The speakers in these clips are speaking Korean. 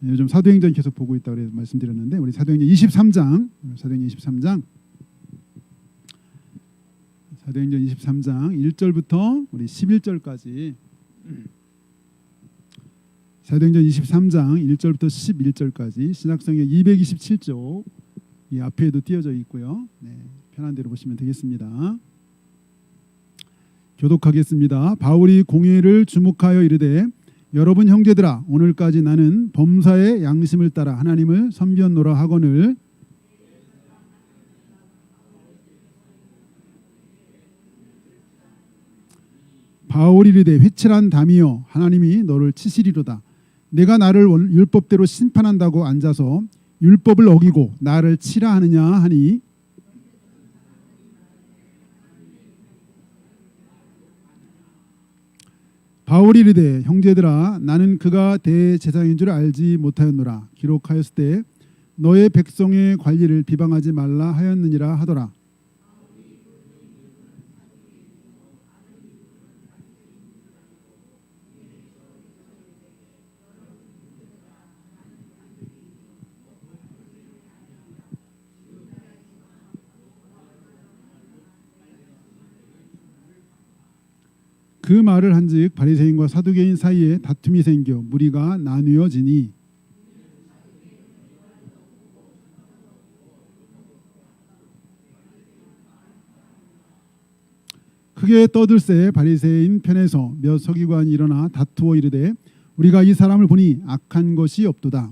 요즘 사도행전 계속 보고 있다고 그래서 말씀드렸는데 우리 사도행전 23장 사도행전 23장 1절부터 우리 11절까지 사도행전 23장 1절부터 11절까지 신약성경 227쪽 이 앞에도 띄어져 있고요. 네, 편한 대로 보시면 되겠습니다. 교독하겠습니다. 바울이 공회를 주목하여 이르되 여러분 형제들아 오늘까지 나는 범사의 양심을 따라 하나님을 섬겼노라 하거늘 바울이 이르되 회칠한 담이여 하나님이 너를 치시리로다. 내가 나를 율법대로 심판한다고 앉아서 율법을 어기고 나를 치라 하느냐 하니 바울이 이르되 형제들아 나는 그가 대제사장인 줄 알지 못하였노라. 기록하였을 때 너의 백성의 관리를 비방하지 말라 하였느니라 하더라. 그 말을 한즉 바리새인과 사두개인 사이에 다툼이 생겨 무리가 나뉘어지니 크게 떠들새 바리새인 편에서 몇 서기관이 일어나 다투어 이르되 우리가 이 사람을 보니 악한 것이 없도다.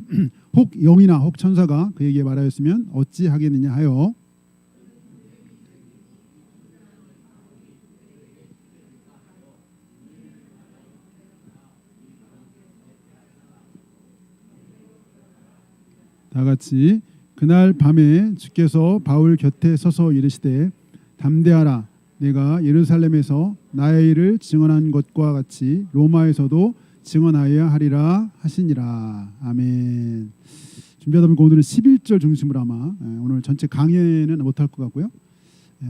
혹 영이나 혹 천사가 그에게 말하였으면 어찌 하겠느냐 하여 다 같이 그날 밤에 주께서 바울 곁에 서서 이르시되 담대하라 내가 예루살렘에서 나의 일을 증언한 것과 같이 로마에서도 증언하여야 하리라 하시니라. 아멘. 준비하다 보니까 오늘은 11절 중심으로 아마 오늘 전체 강의는 못할 것 같고요.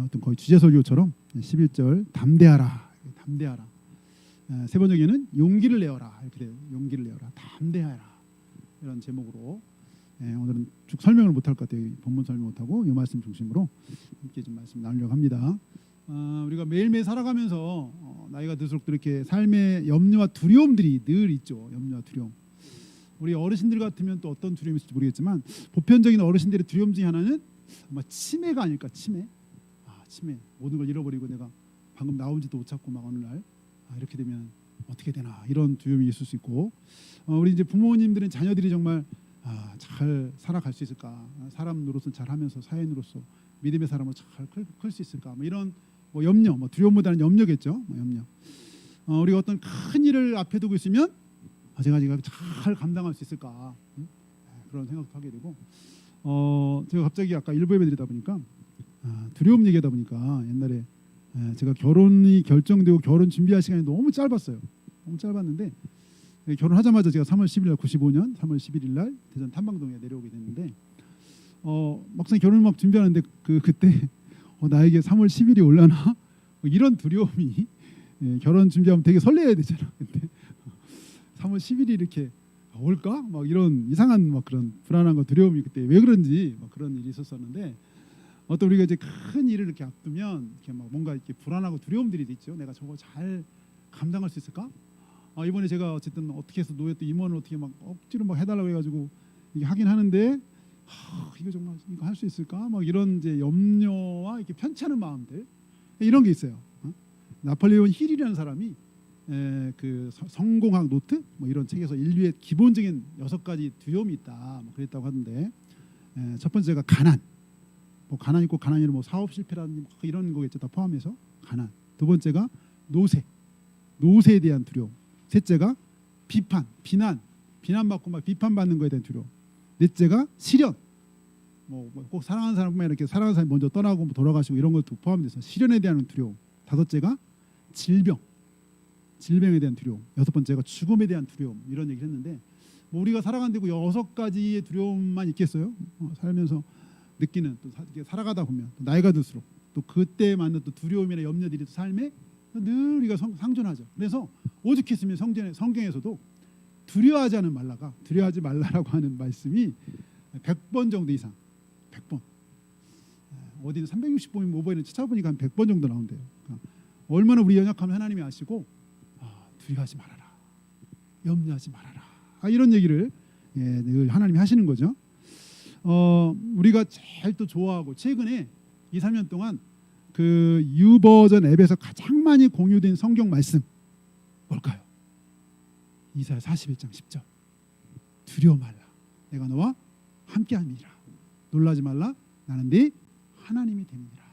어떤 거의 주제 설교처럼 11절 담대하라. 세 번역에는 용기를 내어라 이렇게 돼요. 용기를 내어라. 담대하라 이런 제목으로 오늘은 쭉 설명을 못할 것 같아요. 본문 설명 못하고 이 말씀 중심으로 함께 좀 말씀 나누려고 합니다. 우리가 매일매일 살아가면서 나이가 들수록 이렇게 삶의 염려와 두려움들이 늘 있죠. 염려와 두려움. 우리 어르신들 같으면 또 어떤 두려움이 있을지 모르겠지만 보편적인 어르신들의 두려움 중에 하나는 아마 치매가 아닐까. 치매. 모든 걸 잃어버리고 내가 방금 나온지도 못 찾고 막 어느 날 이렇게 되면 어떻게 되나 이런 두려움이 있을 수 있고 우리 이제 부모님들은 자녀들이 정말 잘 살아갈 수 있을까? 사람 노릇을 잘 하면서 사회인으로서 믿음의 사람으로 잘 클 수 있을까? 뭐 이런 염려, 두려움보다는 염려겠죠. 염려. 우리가 어떤 큰 일을 앞에 두고 있으면 제가 잘 감당할 수 있을까? 그런 생각도 하게 되고 제가 갑자기 아까 일부 예배 드리다 보니까 두려움 얘기하다 보니까 옛날에 제가 결혼이 결정되고 결혼 준비할 시간이 너무 짧았어요. 너무 짧았는데 결혼하자마자 제가 3월 10일 날 95년 3월 11일 날 대전 탐방동에 내려오게 됐는데 막상 결혼을 막 준비하는데 그때 나에게 3월 10일이 올라나 이런 두려움이 결혼 준비하면 되게 설레야 되잖아. 근데 3월 10일이 이렇게 올까? 막 이런 이상한 막 그런 불안한 거 두려움이 그때 왜 그런지 막 그런 일이 있었었는데 어떤 우리가 이제 큰 일을 이렇게 앞두면 이렇게 막 뭔가 이렇게 불안하고 두려움들이 있죠. 내가 저거 잘 감당할 수 있을까? 이번에 제가 어쨌든 어떻게 해서 노예 또 임원을 어떻게 막 억지로 막 해달라고 해가지고 이게 하긴 하는데 이거 정말 이거 할 수 있을까? 막 이런 이제 염려와 이렇게 편찮은 마음들 이런 게 있어요. 나폴레온 힐이라는 사람이 그 성공학 노트 뭐 이런 책에서 인류의 기본적인 6가지 두려움이 있다 뭐 그랬다고 하던데 첫 번째가 가난. 가난 있고 가난이면 뭐 사업 실패라든지 뭐 이런 거겠죠. 다 포함해서 가난. 두 번째가 노세에 대한 두려움. 셋째가 비난받고 막 비판받는 거에 대한 두려움. 넷째가 시련. 꼭 사랑하는 사람뿐만 아니라 이렇게 사랑하는 사람이 먼저 떠나고 돌아가시고 이런 것도 포함돼서 시련에 대한 두려움. 다섯째가 질병에 대한 두려움. 여섯 번째가 죽음에 대한 두려움. 이런 얘기를 했는데 우리가 살아간다고 6가지의 두려움만 있겠어요? 살면서 느끼는 또 살아가다 보면 또 나이가 들수록 또 그때 맞는 또 두려움이나 염려들이 삶에 늘 우리가 상존하죠. 그래서 오죽했으면 성경에서도 두려워하지 말라라고 하는 말씀이 100번 정도 이상, 100번. 어디는 360번이면 모바일은 찾아보니까 한 100번 정도 나온대요. 그러니까 얼마나 우리 연약함을 하나님이 아시고 두려워하지 말아라, 염려하지 말아라, 이런 얘기를 늘 하나님이 하시는 거죠. 우리가 제일 또 좋아하고 최근에 2, 3년 동안 그 유버전 앱에서 가장 많이 공유된 성경 말씀 뭘까요? 이사야 41장 10절. 두려워 말라, 내가 너와 함께함이라. 놀라지 말라, 나는 네 하나님이 됨이라.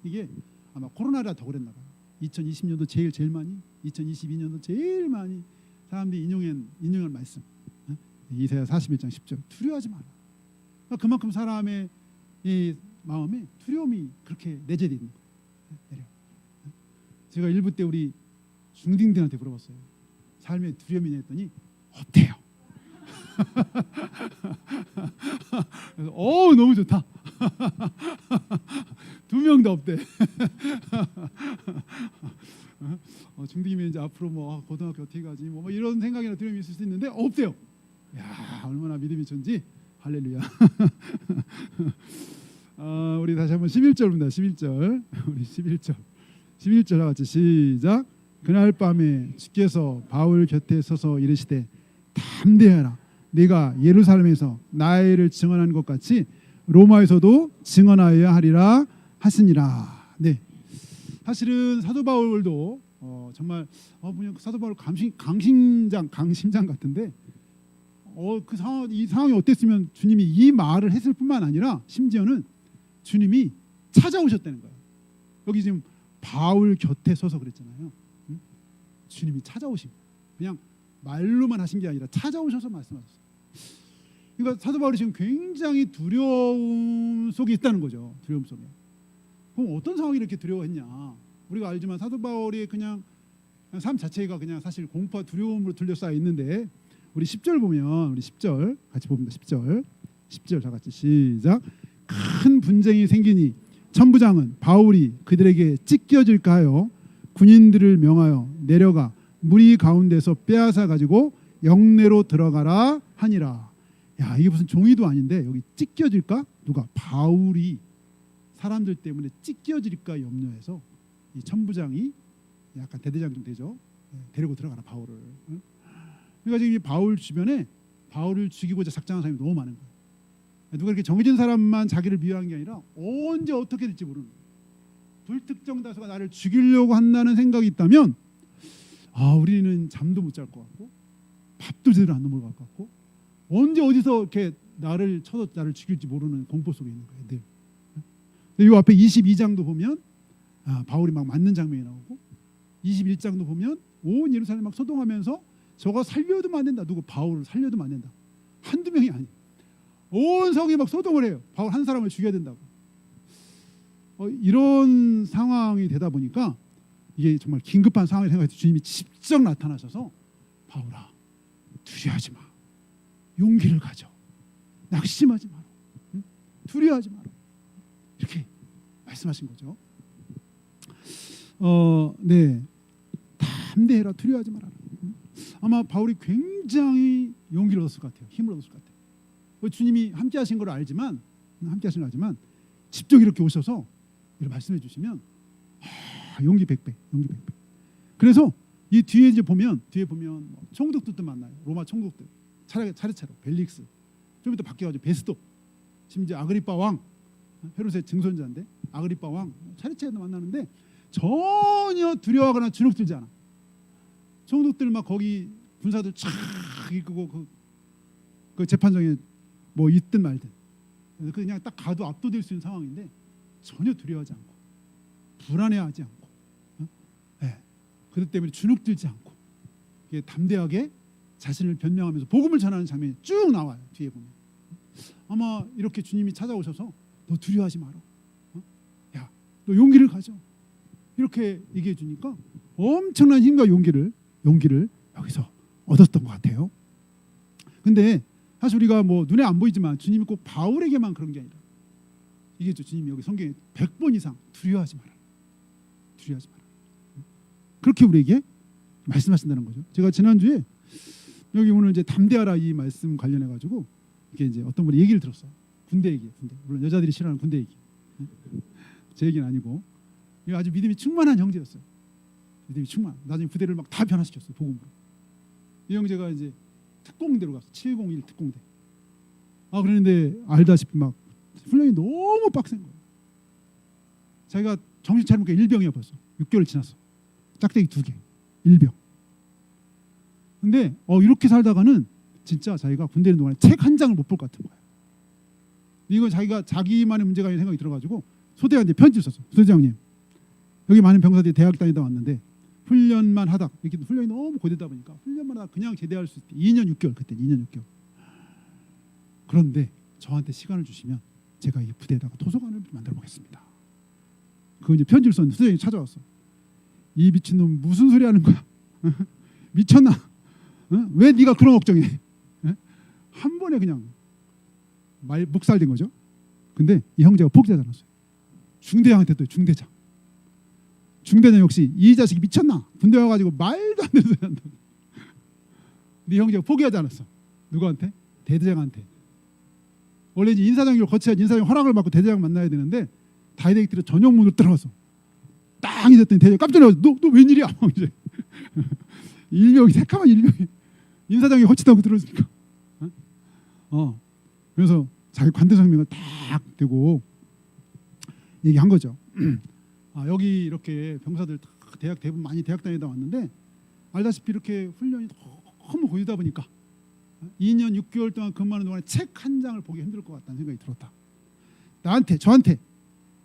이게 아마 코로나라 더 그랬나 봐요. 2020년도 제일 많이, 2022년도 제일 많이 사람들이 인용한 말씀. 이사야 41장 10절. 두려워하지 마라. 그만큼 사람의 이 마음에 두려움이 그렇게 내재되어 있는 거예요. 제가 일부 때 우리 중딩들한테 물어봤어요. 삶에 두려움이 있냐 했더니 없대요. 그래서 너무 좋다. 2명 다 없대. 중딩이면 이제 앞으로 뭐 고등학교 어떻게 가지 뭐 이런 생각이나 두려움이 있을 수 있는데 없대요. 야, 얼마나 믿음이 좋은지. 할렐루야. 우리 다시 한번 11절입니다. 11절. 우리 11절 같이 시작. 그날 밤에 주께서 바울 곁에 서서 이르시되 담대하라, 네가 예루살렘에서 나의 일을 증언한 것 같이 로마에서도 증언하여야 하리라 하시니라. 네, 사실은 사도 바울도 정말 그냥 사도 바울 강심장 같은데 이 상황이 어땠으면 주님이 이 말을 했을 뿐만 아니라 심지어는 주님이 찾아오셨다는 거예요. 여기 지금 바울 곁에 서서 그랬잖아요. 주님이 찾아오신 거예요. 그냥 말로만 하신 게 아니라 찾아오셔서 말씀하셨어요. 그러니까 사도 바울이 지금 굉장히 두려움 속에 있다는 거죠. 두려움 속에. 그럼 어떤 상황이 이렇게 두려워했냐? 우리가 알지만 사도 바울이 그냥 삶 자체가 그냥 사실 공포와 두려움으로 둘러싸여 있는데 우리 10절 보면 우리 10절 같이 봅니다. 10절 다 같이 시작. 큰 분쟁이 생기니 천부장은 바울이 그들에게 찢겨질까 하여 군인들을 명하여 내려가 무리 가운데서 빼앗아 가지고 영내로 들어가라 하니라. 야, 이게 무슨 종이도 아닌데 여기 찢겨질까? 누가? 바울이 사람들 때문에 찢겨질까 염려해서 이 천부장이 약간 대대장 좀 되죠. 데리고 들어가라 바울을. 그러니까 지금 이 바울 주변에 바울을 죽이고자 작정한 사람이 너무 많은 거예요. 누가 이렇게 정해진 사람만 자기를 미워한 게 아니라 언제 어떻게 될지 모르는 거예요. 불특정 다수가 나를 죽이려고 한다는 생각이 있다면 우리는 잠도 못 잘 것 같고 밥도 제대로 안 넘어갈 것 같고 언제 어디서 이렇게 나를 쳐서 나를 죽일지 모르는 공포 속에 있는 거예요. 늘. 이 앞에 22장도 보면 바울이 막 맞는 장면이 나오고 21장도 보면 온 예루살렘 막 소동하면서 저거 살려두면 안 된다. 누구? 바울을 살려두면 안 된다. 한두 명이 아니에요. 온 성이 막 소동을 해요. 바울 한 사람을 죽여야 된다고. 이런 상황이 되다 보니까 이게 정말 긴급한 상황을 생각해서 주님이 직접 나타나셔서 바울아, 두려워하지 마. 용기를 가져. 낙심하지 마라. 응? 두려워하지 마라. 이렇게 말씀하신 거죠. 네, 담대해라. 두려워하지 마라. 아마 바울이 굉장히 용기를 얻었을 것 같아요. 힘을 얻었을 것 같아요. 주님이 함께하신 걸 알지만 직접 이렇게 오셔서 이렇게 말씀해 주시면 용기 100배. 그래서 이 뒤에 보면 총독들도 만나요. 로마 총독들 차례차례로 벨릭스, 좀 이따 바뀌어가지고 베스도, 심지어 아그리빠 왕, 헤롯의 증손자인데 아그리빠 왕 차례차례로 만나는데 전혀 두려워하거나 주눅들지 않아. 총독들 막 거기 군사들 쫙 이끄고 그 재판정에 뭐 있든 말든 그냥 딱 가도 압도될 수 있는 상황인데 전혀 두려워하지 않고 불안해하지 않고 그것 때문에 주눅들지 않고 담대하게 자신을 변명하면서 복음을 전하는 장면이 쭉 나와요. 뒤에 보면 아마 이렇게 주님이 찾아오셔서 너 두려워하지 마라. 야, 너 용기를 가져. 이렇게 얘기해 주니까 엄청난 힘과 용기를 여기서 얻었던 것 같아요. 근데 사실 우리가 뭐 눈에 안 보이지만 주님이 꼭 바울에게만 그런 게 아니라 이게 주님이 여기 성경에 100번 이상 두려워하지 마라. 그렇게 우리에게 말씀하신다는 거죠. 제가 지난주에 여기 오늘 이제 담대하라 이 말씀 관련해 가지고 이게 이제 어떤 분이 얘기를 들었어요. 군대 얘기, 군대. 물론 여자들이 싫어하는 군대 얘기. 제 얘기는 아니고 이거 아주 믿음이 충만한 형제였어요. 믿음이 충만. 나중에 부대를 막 다 변화시켰어요. 복음으로. 이 형제가 이제 특공대로 갔어. 701 특공대. 그러는데 알다시피 막 훈련이 너무 빡센 거예요. 자기가 정신 차리니까 일병이야 벌써. 6개월 지났어. 짝대기 2개. 일병. 근데 이렇게 살다가는 진짜 자기가 군대 있는 동안에 책 한 장을 못 볼 것 같은 거예요. 이건 자기가 자기만의 문제가 아닌 생각이 들어가지고 소대장한테 편지를 썼어. 소대장님, 여기 많은 병사들이 대학 다니다 왔는데 훈련만 하다 이렇게 훈련이 너무 고되다 보니까 훈련만 하다 그냥 제대할 수 있대. 2년 6개월 그때 2년 6개월. 그런데 저한테 시간을 주시면 제가 이 부대에다가 도서관을 만들어 보겠습니다. 그 이제 편지를 썼는데 소대장이 찾아왔어. 이 미친놈 무슨 소리 하는 거야? 미쳤나? 왜 네가 그런 걱정해? 한 번에 그냥 묵살된 거죠. 근데 이 형제가 포기하지 않았어요. 중대장한테 또 중대장 역시 이 자식이 미쳤나? 군대 와가지고 말도 안 되는 소리 한다. 네 형제가 포기하지 않았어. 누구한테? 대대장한테. 원래 이제 인사장을 거쳐야지 인사장 허락을 받고 대대장 만나야 되는데 다이렉트로 전용문으로 들어가서 딱 있었더니 대대장 깜짝 놀라서 너 웬일이야? 이제 일병이 새까만 일병이 인사장이 허치다고 들어오니까 그래서 자기 관대 성명을 딱 대고 얘기한 거죠. 여기 이렇게 병사들 대학 대부분 많이 대학 다니다 왔는데 알다시피 이렇게 훈련이 너무 고되다 보니까 2년 6개월 동안 근무하는 동안에 책 한 장을 보기 힘들 것 같다는 생각이 들었다. 저한테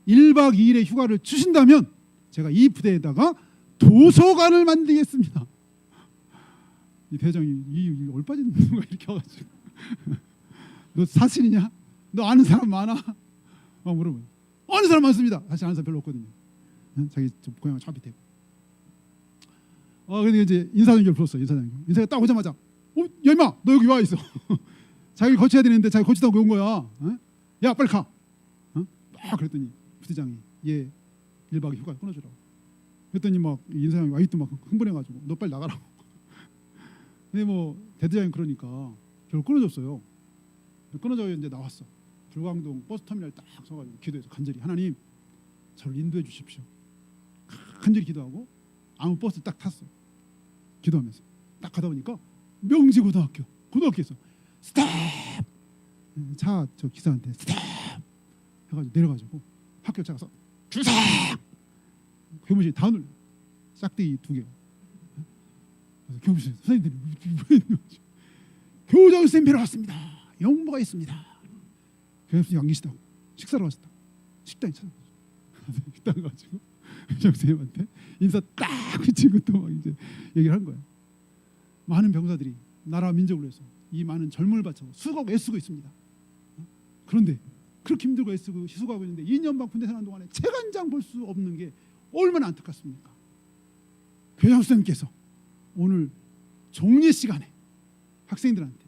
1박 2일의 휴가를 주신다면 제가 이 부대에다가 도서관을 만들겠습니다. 이 대장이 이 얼빠진 누가 이렇게 와가지고 너 사실이냐? 너 아는 사람 많아? 물어보요. 아는 사람 많습니다. 사실 아는 사람 별로 없거든요. 자기 고향은 저 밑에. 근데 이제 인사동결 불렀어. 인사가 딱 오자마자 야 임마 너 여기 와 있어. 자기를 거쳐야 되는데 자기 거치다고 온 거야. 야 빨리 가. 막 그랬더니 부대장이 얘 1박 2일 휴가 끊어주라고. 그랬더니 막 인사장이 와이또 막 흥분해가지고 너 빨리 나가라고. 근데 뭐 대대장이 그러니까 결국 끊어줬어요. 끊어져 이제 나왔어. 불광동 버스터미널 딱 서가지고 기도해서 간절히 하나님 저를 인도해 주십시오. 간절히 기도하고 아무 버스 딱 탔어. 기도하면서 딱 가다 보니까 명지고등학교에서 스탑. 차 저 기사한테 스탑 해가지고 내려가지고 학교 차가서 주상. 교무실 다 놀려. 짝대기 2개. 교무실 선생님들이 교장 선생님 뵈러 왔습니다. 영모가 있습니다. 교장 선생님 안 계시다고 식사를 하셨다고 식당에 찾아가서 식당 가지고 교장 선생님한테 인사 딱 붙이고 또 막 이제 얘기를 한 거야. 많은 병사들이 나라 민족을 위해서 이 많은 젊음을 바쳐서 수고하고 애쓰고 있습니다. 그런데 그렇게 힘들고 애쓰고 희소하고 있는데 2년 반 군대 생활 동안에 책 한 장 볼 수 없는 게 얼마나 안타깝습니까? 교장 선생님께서 오늘 종례 시간에 학생들한테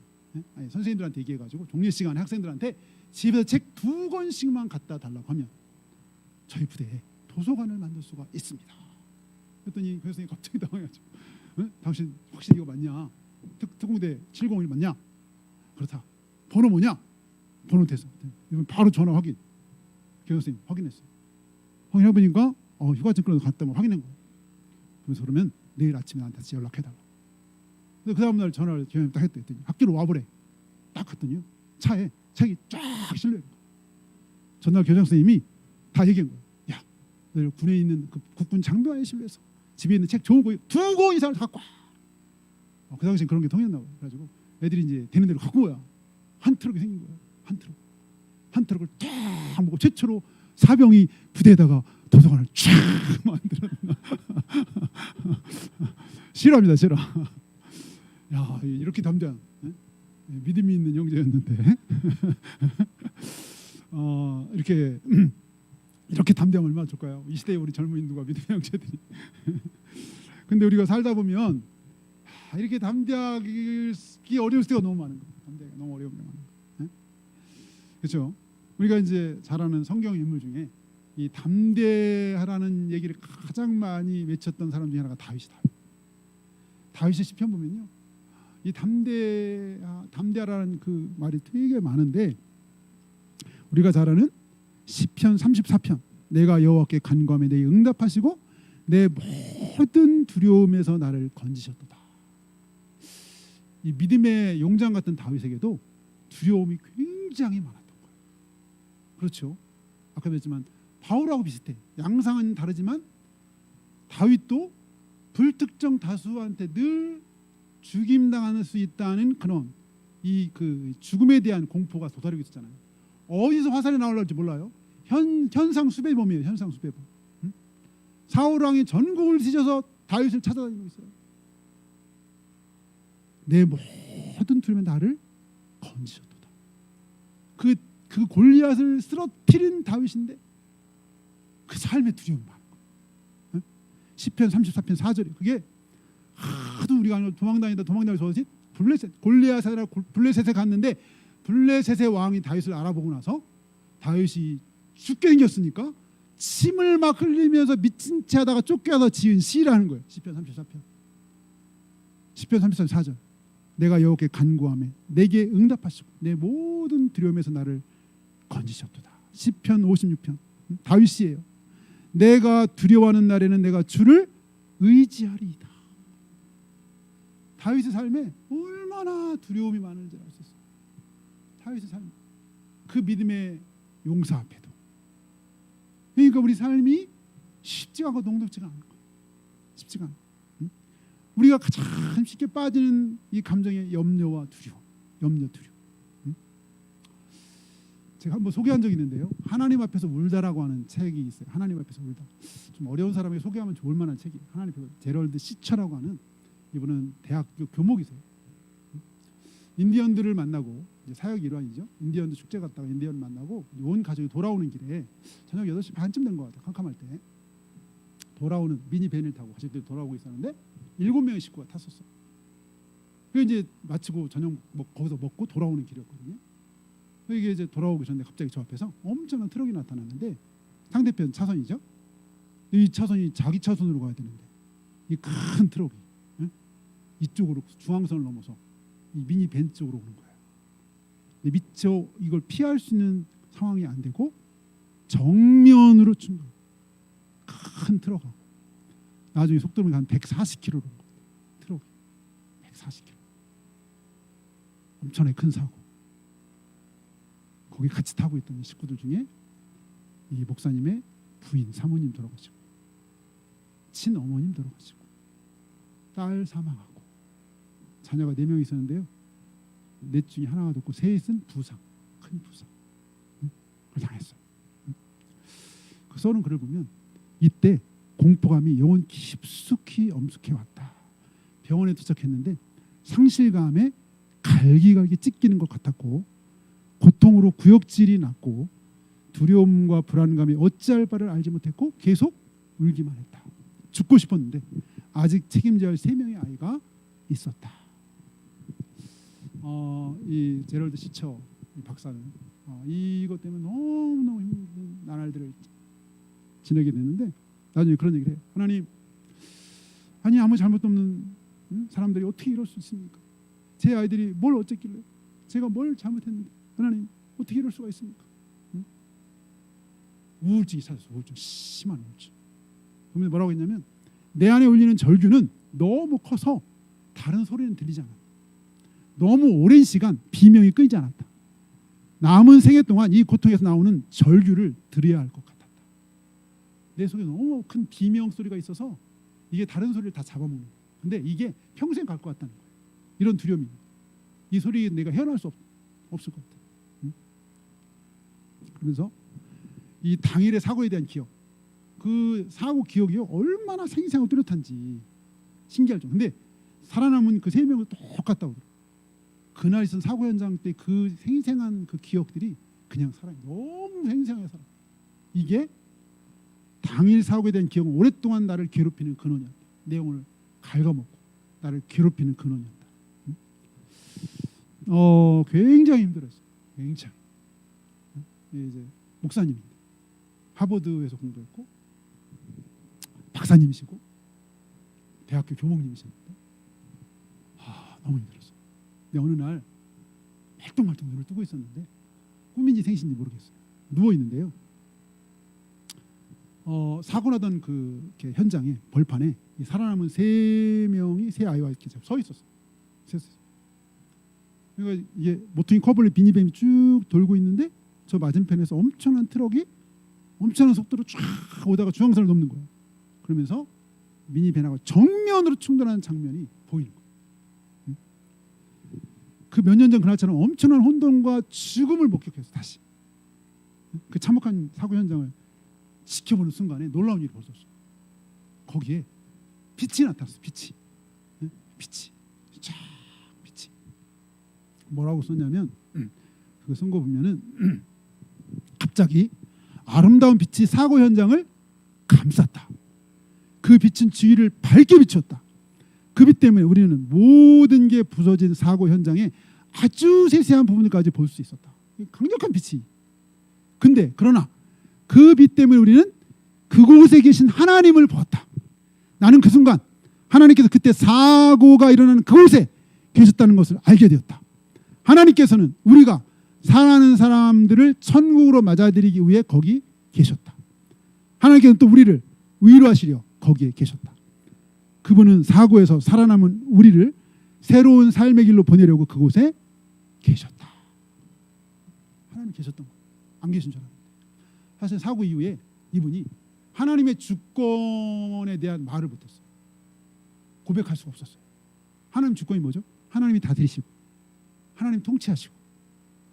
선생님들한테 얘기해가지고 종례 시간에 학생들한테 집에서 책 2권씩만 갖다 달라고 하면 저희 부대에 도서관을 만들 수가 있습니다. 그랬더니 그 선생님이 갑자기 당황해가지고 당신 확실히 이거 맞냐? 특공대 701 맞냐? 그렇다. 번호 뭐냐? 번호 대서 이번 바로 전화 확인. 교장 선생님 확인했어요. 확인해보니까 휴가증 끊어서 갔다고 확인한 거예요. 그래서 그러면 내일 아침에 나한테 다시 연락해달라. 그 다음 날 전화를 교장님 딱 했더니 학교로 와보래. 딱 갔더니요 차에 책이 쫙 실려 있는 거예요. 전날 교장 선생님이 다 얘기한 거예요. 야, 너 군에 있는 그 국군 장병에 실려서 집에 있는 책 좋은 거 2권 이상을 갖고 와. 그 당시엔 그런 게 통했나 봐요. 그래가지고 애들이 이제 되는 대로 갖고 오야. 한 트럭이 생긴 거예요. 한 트럭을 쫙 먹고 최초로 사병이 부대에다가 도서관을 쫙 만들었나. 실화입니다, 실화. 야, 이렇게 담대한 믿음이 있는 형제였는데 이렇게 담대함을 얼마나 줄까요? 이 시대에 우리 젊은이들과 믿음의 형제들이. 근데 우리가 살다 보면 이렇게 담대하기 어려울 때가 너무 많은 거예요. 담대하기 너무 어려운 게 많은 거예요. 그렇죠? 우리가 이제 잘 아는 성경 인물 중에 이 담대하라는 얘기를 가장 많이 외쳤던 사람 중에 하나가 다윗이다. 다윗의 시편 보면요, 이 담대하라는 그 말이 되게 많은데 우리가 잘 아는 시편 34편 내가 여호와께 간구하며 내게 응답하시고 내 모든 두려움에서 나를 건지셨도다. 이 믿음의 용장 같은 다윗에게도 두려움이 굉장히 많았던 거예요. 그렇죠. 아까 말했지만 바울하고 비슷해. 양상은 다르지만 다윗도 불특정 다수한테 늘 죽임당할 수 있다는 그런 이 그 죽음에 대한 공포가 도사리고 있었잖아요. 어디서 화살이 나올지 몰라요. 현상 수배범이에요. 현상 수배범. 응? 사울 왕이 전국을 뒤져서 다윗을 찾아다니고 있어요. 내 모든 두려움에 나를 건지셨도다. 그 골리앗을 쓰러뜨린 다윗인데 그 삶의 두려움이 많은 거예요. 응? 시편 34편 4절에 그게 하도 우리가 도망다니면서 골리앗이라 블레셋에 갔는데 블레셋의 왕이 다윗을 알아보고 나서 다윗이 죽게 생겼으니까 침을 막 흘리면서 미친 채 하다가 쫓겨서 지은 시라는 거예요. 시편 34편 4절 내가 여호와께 간구하며 내게 응답하시고 내 모든 두려움에서 나를 건지셨도다. 시편 56편 다윗이에요. 내가 두려워하는 날에는 내가 주를 의지하리이다. 다윗의 삶에 얼마나 두려움이 많은지 알 수 있어요. 다윗의 삶, 그 믿음의 용사 앞에도. 그러니까 우리 삶이 쉽지가 않고 녹록지가 않은 거예요. 쉽지가 않아. 우리가 가장 쉽게 빠지는 이 감정의 염려와 두려움, 두려움. 제가 한번 소개한 적이 있는데요. 하나님 앞에서 울다라고 하는 책이 있어요. 하나님 앞에서 울다. 좀 어려운 사람에게 소개하면 좋을 만한 책이에요. 하나님 앞에서 제럴드 시처라고 하는 이분은 대학교 교목이세요. 인디언들을 만나고 이제 사역 일환이죠. 인디언들 축제 갔다가 인디언 만나고 온 가족이 돌아오는 길에 저녁 8시 반쯤 된 것 같아요. 캄캄할 때 돌아오는 미니밴을 타고 가족들이 돌아오고 있었는데 7명의 식구가 탔었어요. 그 이제 마치고 저녁 거기서 먹고 돌아오는 길이었거든요. 이게 이제 돌아오기 전에 갑자기 저 앞에서 엄청난 트럭이 나타났는데 상대편 차선이죠. 이 차선이 자기 차선으로 가야 되는데 이 큰 트럭이 이쪽으로 중앙선을 넘어서 이 미니밴 쪽으로 오는 거예요. 미처 이걸 피할 수 있는 상황이 안 되고 정면으로 친 거예요. 큰 트럭하고 나중에 속도는 한 140km로 온 거예요. 트럭이 140km. 엄청나게 큰 사고. 거기 같이 타고 있던 식구들 중에 이 목사님의 부인, 사모님 돌아가시고 친어머님 돌아가시고 딸 사망하고 자녀가 4명 있었는데요. 넷 중에 하나가 없고 셋은 부상, 큰 부상. 그걸 당했어요. 그 써는 글을 보면 이때 공포감이 영혼 깊숙이 엄숙해 왔다. 병원에 도착했는데 상실감에 갈기갈기 찢기는 것 같았고 고통으로 구역질이 났고 두려움과 불안감이 어찌할 바를 알지 못했고 계속 울기만 했다. 죽고 싶었는데 아직 책임져야 할 3명의 아이가 있었다. 이 제럴드 시처 이 박사는 이것 때문에 너무너무 힘든 나날들을 지내게 됐는데 나중에 그런 얘기를 해요. 하나님, 아니 아무 잘못도 없는 사람들이 어떻게 이럴 수 있습니까? 제 아이들이 뭘 어쨌길래 제가 뭘 잘못했는데 하나님 어떻게 이럴 수가 있습니까? 우울증이 찾았어. 우울증, 심한 우울증. 그러면 뭐라고 했냐면 내 안에 울리는 절규는 너무 커서 다른 소리는 들리지 않았다. 너무 오랜 시간 비명이 끊이지 않았다. 남은 생애 동안 이 고통에서 나오는 절규를 들어야 할 것 같았다. 내 속에 너무 큰 비명 소리가 있어서 이게 다른 소리를 다 잡아먹는 거예요. 근데 이게 평생 갈 것 같다는 거예요. 이런 두려움이. 이 소리 내가 헤어날 수 없을 것 같아. 그러면서 이 당일의 사고에 대한 기억, 그 사고 기억이 얼마나 생생하고 뚜렷한지 신기할 정도. 근데 살아남은 그 3명은 똑같다고 그래요. 그날 있은 사고 현장 때 그 생생한 그 기억들이 그냥 살아요. 너무 생생하게 살아. 이게 당일 사고에 대한 기억은 오랫동안 나를 괴롭히는 근원이었다. 내용을 갉아먹고 나를 괴롭히는 근원이었다. 굉장히 힘들었어요. 굉장히. 이제 목사님인데 하버드에서 공부했고 박사님이시고 대학교 교목님이셨는데 너무 힘들었어요. 근데 어느 날 말똥말똥 눈을 뜨고 있었는데 꿈인지 생신인지 모르겠어요. 누워 있는데요. 사고 나던 그 이렇게 현장에 벌판에 이 살아남은 세 아이와 이렇게 서 있었어요. 그러니까 이게 모퉁이 커블리 비닐뱀이 쭉 돌고 있는데 저 맞은편에서 엄청난 트럭이 엄청난 속도로 쫙 오다가 중앙선을 넘는 거예요. 그러면서 미니밴하고 정면으로 충돌하는 장면이 보이는 거예요. 그 몇 년 전 그날처럼 엄청난 혼돈과 죽음을 목격해서 다시 그 참혹한 사고 현장을 지켜보는 순간에 놀라운 일이 벌어졌어요. 거기에 빛이 나타났어요. 빛이 쫙 빛이 뭐라고 썼냐면 그 쓴 거 보면은 갑자기 아름다운 빛이 사고 현장을 감쌌다. 그 빛은 주위를 밝게 비췄다. 그 빛 때문에 우리는 모든 게 부서진 사고 현장에 아주 세세한 부분까지 볼 수 있었다. 강력한 빛이. 근데 그러나 그 빛 때문에 우리는 그곳에 계신 하나님을 보았다. 나는 그 순간 하나님께서 그때 사고가 일어나는 그곳에 계셨다는 것을 알게 되었다. 하나님께서는 우리가 사랑하는 사람들을 천국으로 맞아들이기 위해 거기 계셨다. 하나님께서는 또 우리를 위로하시려 거기에 계셨다. 그분은 사고에서 살아남은 우리를 새로운 삶의 길로 보내려고 그곳에 계셨다. 하나님 계셨던 거예요. 안 계신 줄 알았는데 사실 사고 이후에 이분이 하나님의 주권에 대한 말을 못했어요. 고백할 수가 없었어요. 하나님 주권이 뭐죠? 하나님이 다스리시고 하나님 통치하시고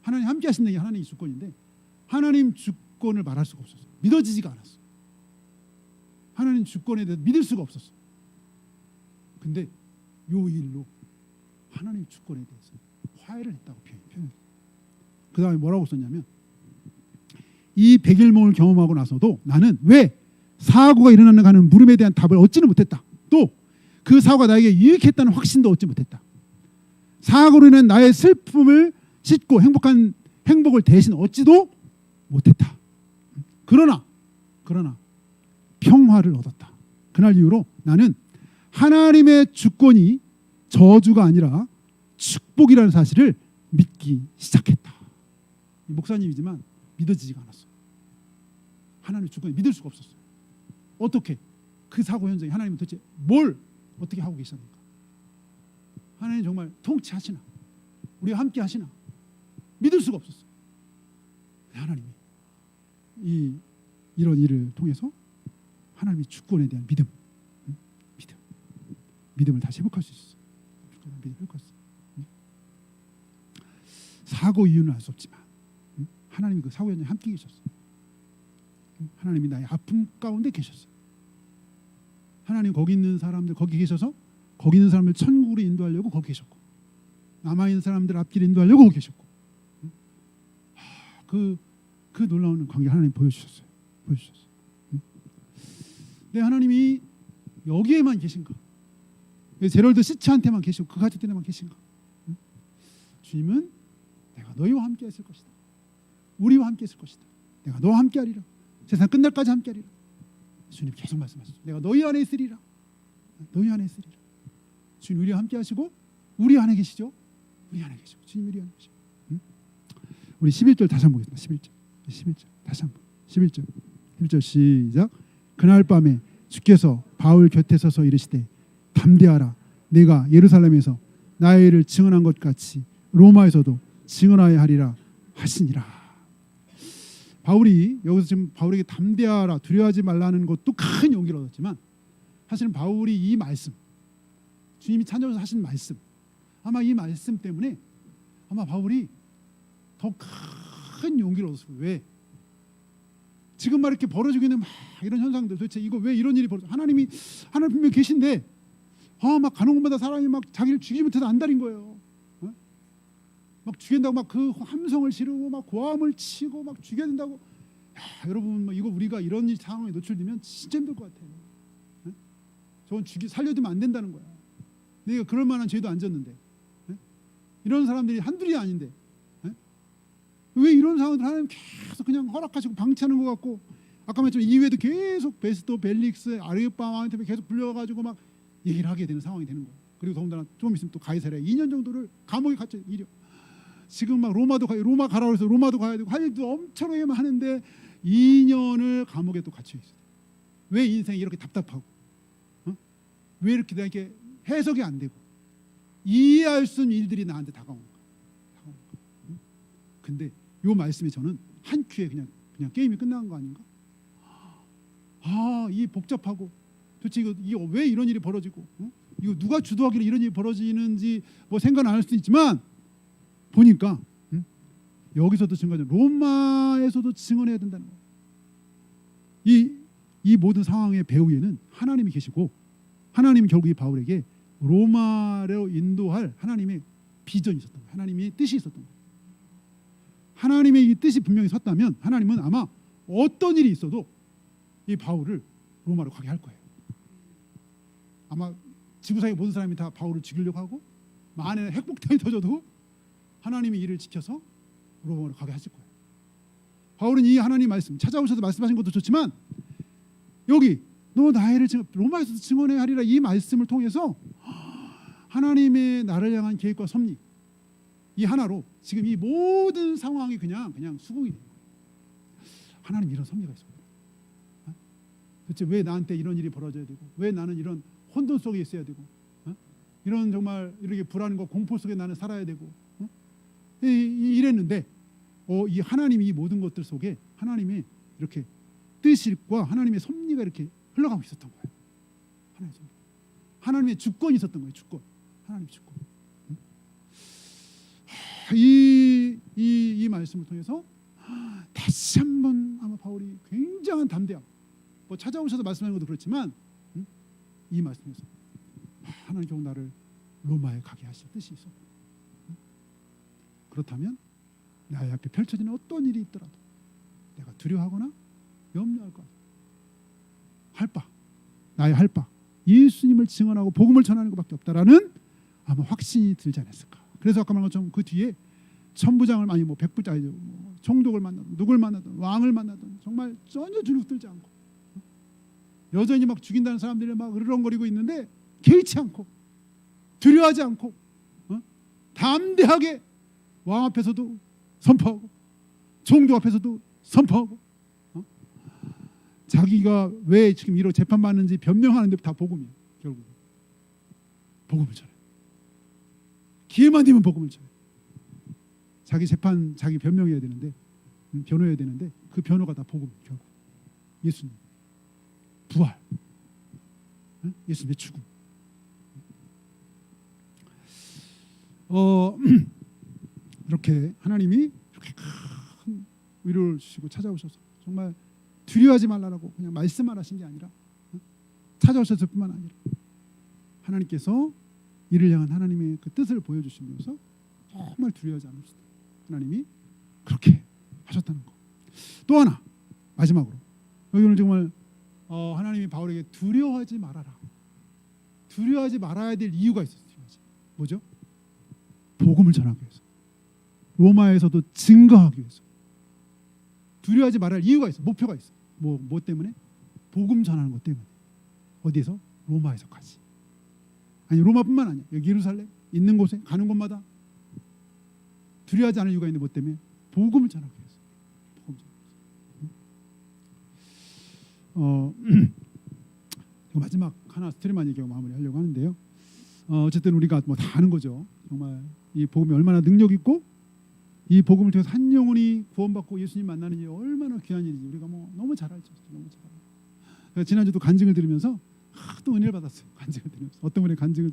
하나님 함께 하신다는 게 하나님의 주권인데 하나님 주권을 말할 수가 없었어요. 믿어지지가 않았어요. 하나님 주권에 대해서 믿을 수가 없었어요. 근데 요 일로 하나님 주권에 대해서 화해를 했다고 표현해요. 그 다음에 뭐라고 썼냐면 이 백일몽을 경험하고 나서도 나는 왜 사고가 일어나는가 하는 물음에 대한 답을 얻지는 못했다. 또 그 사고가 나에게 유익했다는 확신도 얻지 못했다. 사고로 인한 나의 슬픔을 씻고 행복을 대신 얻지도 못했다. 그러나 평화를 얻었다. 그날 이후로 나는 하나님의 주권이 저주가 아니라 축복이라는 사실을 믿기 시작했다. 목사님이지만 믿어지지가 않았어요. 하나님의 주권을 믿을 수가 없었어요. 어떻게 그 사고 현장에 하나님은 도대체 뭘 어떻게 하고 계셨는가? 하나님 정말 통치하시나? 우리와 함께 하시나? 믿을 수가 없었어요. 하나님이 이런 일을 통해서 하나님의 주권에 대한 믿음을 다시 회복할 수 있었어요. 사고 이유는 알 수 없지만 하나님이 그 사고 현장에 함께 계셨어요. 하나님이 나의 아픔 가운데 계셨어요. 하나님 거기 있는 사람들 거기 계셔서 거기 있는 사람들 천국으로 인도하려고 거기 계셨고 남아있는 사람들 앞길 인도하려고 거기 계셨고 그 놀라운 관계 하나님 보여주셨어요. 내 하나님이 여기에만 계신가? 제럴드 시츠한테만 계시고 그 가족들에만 계신가? 주님은 내가 너희와 함께 했을 것이다. 우리와 함께 했을 것이다. 내가 너와 함께 하리라. 세상 끝날까지 함께 하리라. 주님 계속 말씀하셨죠. 내가 너희 안에 있으리라. 너희 안에 있으리라. 주님 우리와 함께 하시고 우리 안에 계시죠. 우리 안에 계시고 주님 우리 안에 계시고. 우리 11절 다시 한번 보겠습니다. 11절 다시 한번 11절 시작. 그날 밤에 주께서 바울 곁에 서서 이르시되 담대하라. 내가 예루살렘에서 나의 일을 증언한 것 같이 로마에서도 증언하여 하리라 하시니라. 바울이 여기서 지금 바울에게 담대하라 두려워하지 말라는 것도 큰 용기를 얻었지만 사실은 바울이 이 말씀 주님이 찾아오셔서 하신 말씀 아마 이 말씀 때문에 아마 바울이 더 큰 용기를 얻었을 거예요. 왜? 지금 막 이렇게 벌어지고 있는 막 이런 현상들 도대체 이거 왜 이런 일이 벌어져? 하나님 분명 계신데 막 가는 곳마다 사람이 막 자기를 죽이지 못해서 안달인 거예요. 막 죽인다고 막 그 함성을 지르고 막 고함을 치고 막 죽여야 된다고. 여러분 뭐 이거 우리가 이런 상황에 노출되면 진짜 힘들 것 같아요. 저건 살려두면 안 된다는 거야. 내가 그럴 만한 죄도 안 졌는데 이런 사람들이 한둘이 아닌데 왜 이런 상황들 하나님 계속 그냥 허락하시고 방치하는 것 같고 아까 말했지만 이후에도 계속 베스토 벨릭스 아르요파 왕한테 계속 불려가지고 막 얘기를 하게 되는 상황이 되는 거예요. 그리고 더군다나 좀 있으면 또 가이사랴 2년 정도를 감옥에 갇혀 일이요. 지금 막 로마 가라고 해서 로마도 가야 되고 할 일도 엄청나게 하는데 2년을 감옥에 또 갇혀 있어요. 왜 인생이 이렇게 답답하고, 왜 이렇게 해석이 안 되고 이해할 수 없는 일들이 나한테 다가오는가? 근데 이 말씀에 저는 한 큐에 그냥 게임이 끝난 거 아닌가? 이 복잡하고 도대체 이거 왜 이런 일이 벌어지고, 이거 누가 주도하기로 이런 일이 벌어지는지 뭐 생각 안 할 수도 있지만 보니까 여기서도 증거죠. 로마에서도 증언해야 된다는 거예요. 이 모든 상황의 배후에는 하나님이 계시고 하나님이 결국 이 바울에게 로마로 인도할 하나님의 비전이 있었던 거예요. 하나님의 뜻이 있었던 거예요. 하나님의 이 뜻이 분명히 섰다면 하나님은 아마 어떤 일이 있어도 이 바울을 로마로 가게 할 거예요. 아마 지구상의 모든 사람이 다 바울을 죽이려고 하고 만에 핵폭탄이 터져도 하나님의 일을 지켜서 로마로 가게 하실 거예요. 바울은 이 하나님 말씀 찾아오셔서 말씀하신 것도 좋지만 여기 너 나를 로마에서도 증언해야 하리라 이 말씀을 통해서 하나님의 나를 향한 계획과 섭리 이 하나로 지금 이 모든 상황이 그냥 수긍이 돼요. 하나님 이런 섭리가 있습니다. 도대체 왜 나한테 이런 일이 벌어져야 되고 왜 나는 이런 혼돈 속에 있어야 되고 이런 정말 이렇게 불안과 공포 속에 나는 살아야 되고 이랬는데 이 하나님이 이 모든 것들 속에 하나님의 이렇게 뜻과 하나님의 섭리가 이렇게 흘러가고 있었던 거예요. 하나님의 주권이 있었던 거예요. 주권. 하나님의 주권. 이 말씀을 통해서 다시 한번 아마 바울이 굉장한 담대함. 뭐 찾아오셔서 말씀하는 것도 그렇지만 이 말씀에서 하나님 결국 나를 로마에 가게 하실 뜻이 있었고 그렇다면 나의 앞에 펼쳐지는 어떤 일이 있더라도 내가 두려워하거나 염려할 것 나의 할 바 예수님을 증언하고 복음을 전하는 것밖에 없다라는 아마 확신이 들지 않았을까. 그래서 아까 말한 것처럼 그 뒤에 천부장을 많이 백부장 총독을 만나든 누굴 만나든 왕을 만나든 정말 전혀 주눅들지 않고 여전히 막 죽인다는 사람들이 막 으르렁거리고 있는데 개의치 않고 두려워하지 않고 담대하게 왕 앞에서도 선포하고 총독 앞에서도 선포하고 자기가 왜 지금 이런 재판받는지 변명하는데 다 복음이에요. 결국 복음을 전해. 기회만 되면 복음을 전해. 자기 재판 자기 변명해야 되는데 변호해야 되는데 그 변호가 다 복음. 결국 예수님 부활, 예수님의 죽음. 이렇게 하나님이 이렇게 큰 위로를 주시고 찾아오셔서 정말 두려워하지 말라고 그냥 말씀만 하신 게 아니라 찾아오셨을 뿐만 아니라 하나님께서 이를 향한 하나님의 그 뜻을 보여주시면서 정말 두려워하지 않으시다. 하나님이 그렇게 하셨다는 거. 또 하나 마지막으로 여기 오늘 정말 하나님이 바울에게 두려워하지 말아라. 두려워하지 말아야 될 이유가 있었어요. 뭐죠? 복음을 전하기 위해서. 로마에서도 증거하기 위해서. 두려워하지 말아야 할 이유가 있어. 목표가 있어. 뭐 때문에? 복음 전하는 것 때문에. 어디에서? 로마에서까지. 아니 로마뿐만 아니야. 여기 예루살렘 있는 곳에 가는 곳마다 두려워하지 않을 이유가 있는데 뭐 때문에? 복음을 전하기 위해서. 복음 전하기 위해서. 마지막 하나 스토리만 얘기하고 마무리하려고 하는데요. 어쨌든 우리가 뭐 다 아는 거죠. 정말 이 복음이 얼마나 능력 있고 이 복음을 통해서 한 영혼이 구원받고 예수님 만나는 일이 얼마나 귀한 일인지 우리가 뭐 너무 잘 알죠. 너무 잘 알죠. 지난주도 간증을 들으면서 또 은혜를 받았어요. 간증을 들으면서 어떤 분의 간증을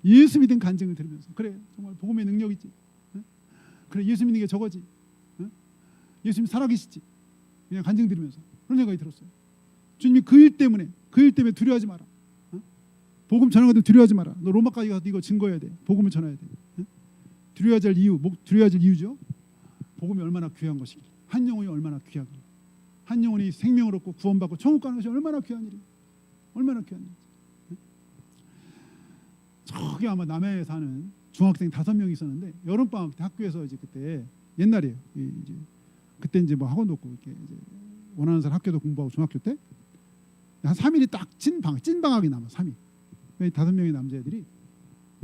예수 믿은 간증을 들으면서 그래 정말 복음의 능력이지. 그래 예수 믿는 게 저거지. 예수님 살아계시지. 그냥 간증 들으면서 그런 생각이 들었어요. 주님이 그 일 때문에 두려워하지 마라. 복음 전하는 것도 두려워하지 마라. 너 로마까지 가서 이거 증거해야 돼. 복음을 전해야 돼. 두려워하지 할 이유, 두려워하지 할 이유죠. 복음이 얼마나 귀한 것이길. 한 영혼이 얼마나 귀하길. 한 영혼이 생명을 얻고 구원받고 천국 가는 것이 얼마나 귀한 일이에요. 얼마나 귀한 일이지. 저기 아마 남해에 사는 중학생 5명이 있었는데 여름방학 때 학교에서 이제 그때 옛날이에요. 이제 그때 이제 뭐 학원도 없고 이렇게 이제 원하는 사람 학교도 공부하고 중학교 때 한 3일이 딱 찐방학이 남아 3일. 5명의 남자애들이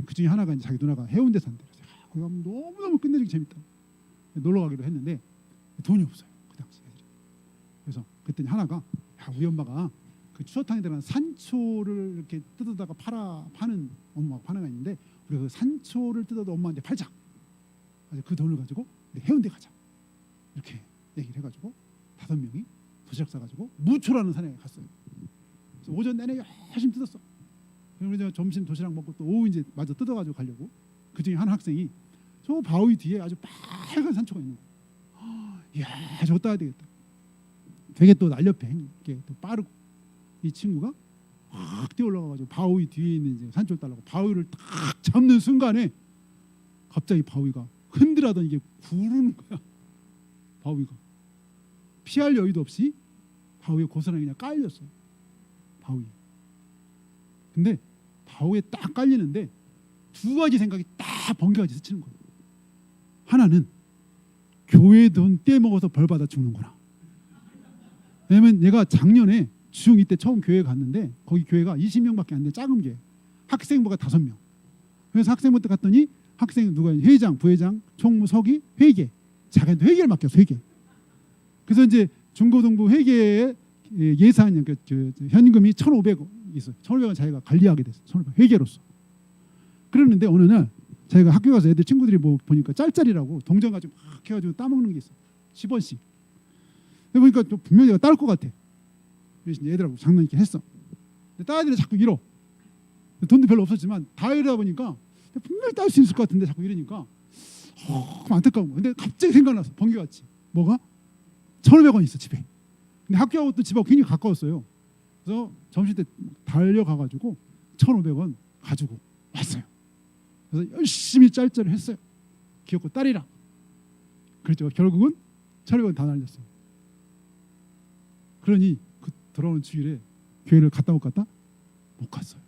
그 중에 하나가 이제 자기 누나가 해운대 산대. 그래서 거기 가면 너무너무 끝내주기 재밌다. 놀러 가기로 했는데 돈이 없어요. 그 당시 애들이. 그래서 그랬더니 하나가 야, 우리 엄마가 그 추어탕에 들어간 산초를 이렇게 뜯어다가 파는 엄마가 파는 거 있는데 우리가 그 산초를 뜯어도 엄마한테 팔자. 그래서 그 돈을 가지고 우리 해운대 가자. 이렇게 얘기를 해가지고 5명이 도시락 싸가지고 무초라는 산에 갔어요. 그래서 오전 내내 열심히 뜯었어. 그리고 점심 도시락 먹고 또 오후 이제 마저 뜯어가지고 가려고 그 중에 한 학생이 저 바위 뒤에 아주 빨간 산초가 있는 거야. 이야 저거 따야 되겠다. 되게 또 날렵해. 이렇게 또 빠르고 이 친구가 확 뛰어 올라가가지고 바위 뒤에 있는 이제 산초를 따려고 바위를 딱 잡는 순간에 갑자기 바위가 흔들하던 이게 구르는 거야. 바위가 피할 여유도 없이 바위에 고스란히 그냥 깔렸어. 바위. 근데 바위에 딱 깔리는데 두 가지 생각이 딱 번개같이 스치는 거예요. 하나는 교회 돈 떼먹어서 벌 받아 죽는구나. 왜냐면 얘가 작년에 중2 때 처음 교회 갔는데 거기 교회가 20명밖에 안 돼. 작은 교회. 학생부가 5명. 그래서 학생부 때 갔더니 학생 누가 회장, 부회장, 총무, 서기, 회계. 자기한테 회계를 맡겼어. 회계. 그래서 이제 중고등부 회계에 예산 현금이 1,500원 있어. 1,500원 자기가 관리하게 됐어. 1,500원 회계로서. 그랬는데 어느 날 자기가 학교 가서 애들 친구들이 뭐 보니까 짤짤이라고 동전 가지고 막 해가지고 따먹는 게 있어. 10원씩. 보니까 분명히 내가 딸 것 같아. 그래서 애들하고 장난 있게 했어. 근데 딸들이 자꾸 잃어. 돈도 별로 없었지만 다 이러다 보니까 분명히 딸 수 있을 것 같은데 자꾸 이러니까 안타까운 거야. 근데 갑자기 생각났어. 번개같이. 뭐가? 1,500원 있어 집에. 근데 학교하고 또 집하고 굉장히 가까웠어요. 그래서 점심 때 달려가가지고 1,500원 가지고 왔어요. 그래서 열심히 짤짤을 했어요. 귀엽고 딸이랑. 그랬죠. 결국은 1,500원 다 날렸어요. 그러니 그 돌아오는 주일에 교회를 갔다 못 갔다? 못 갔어요.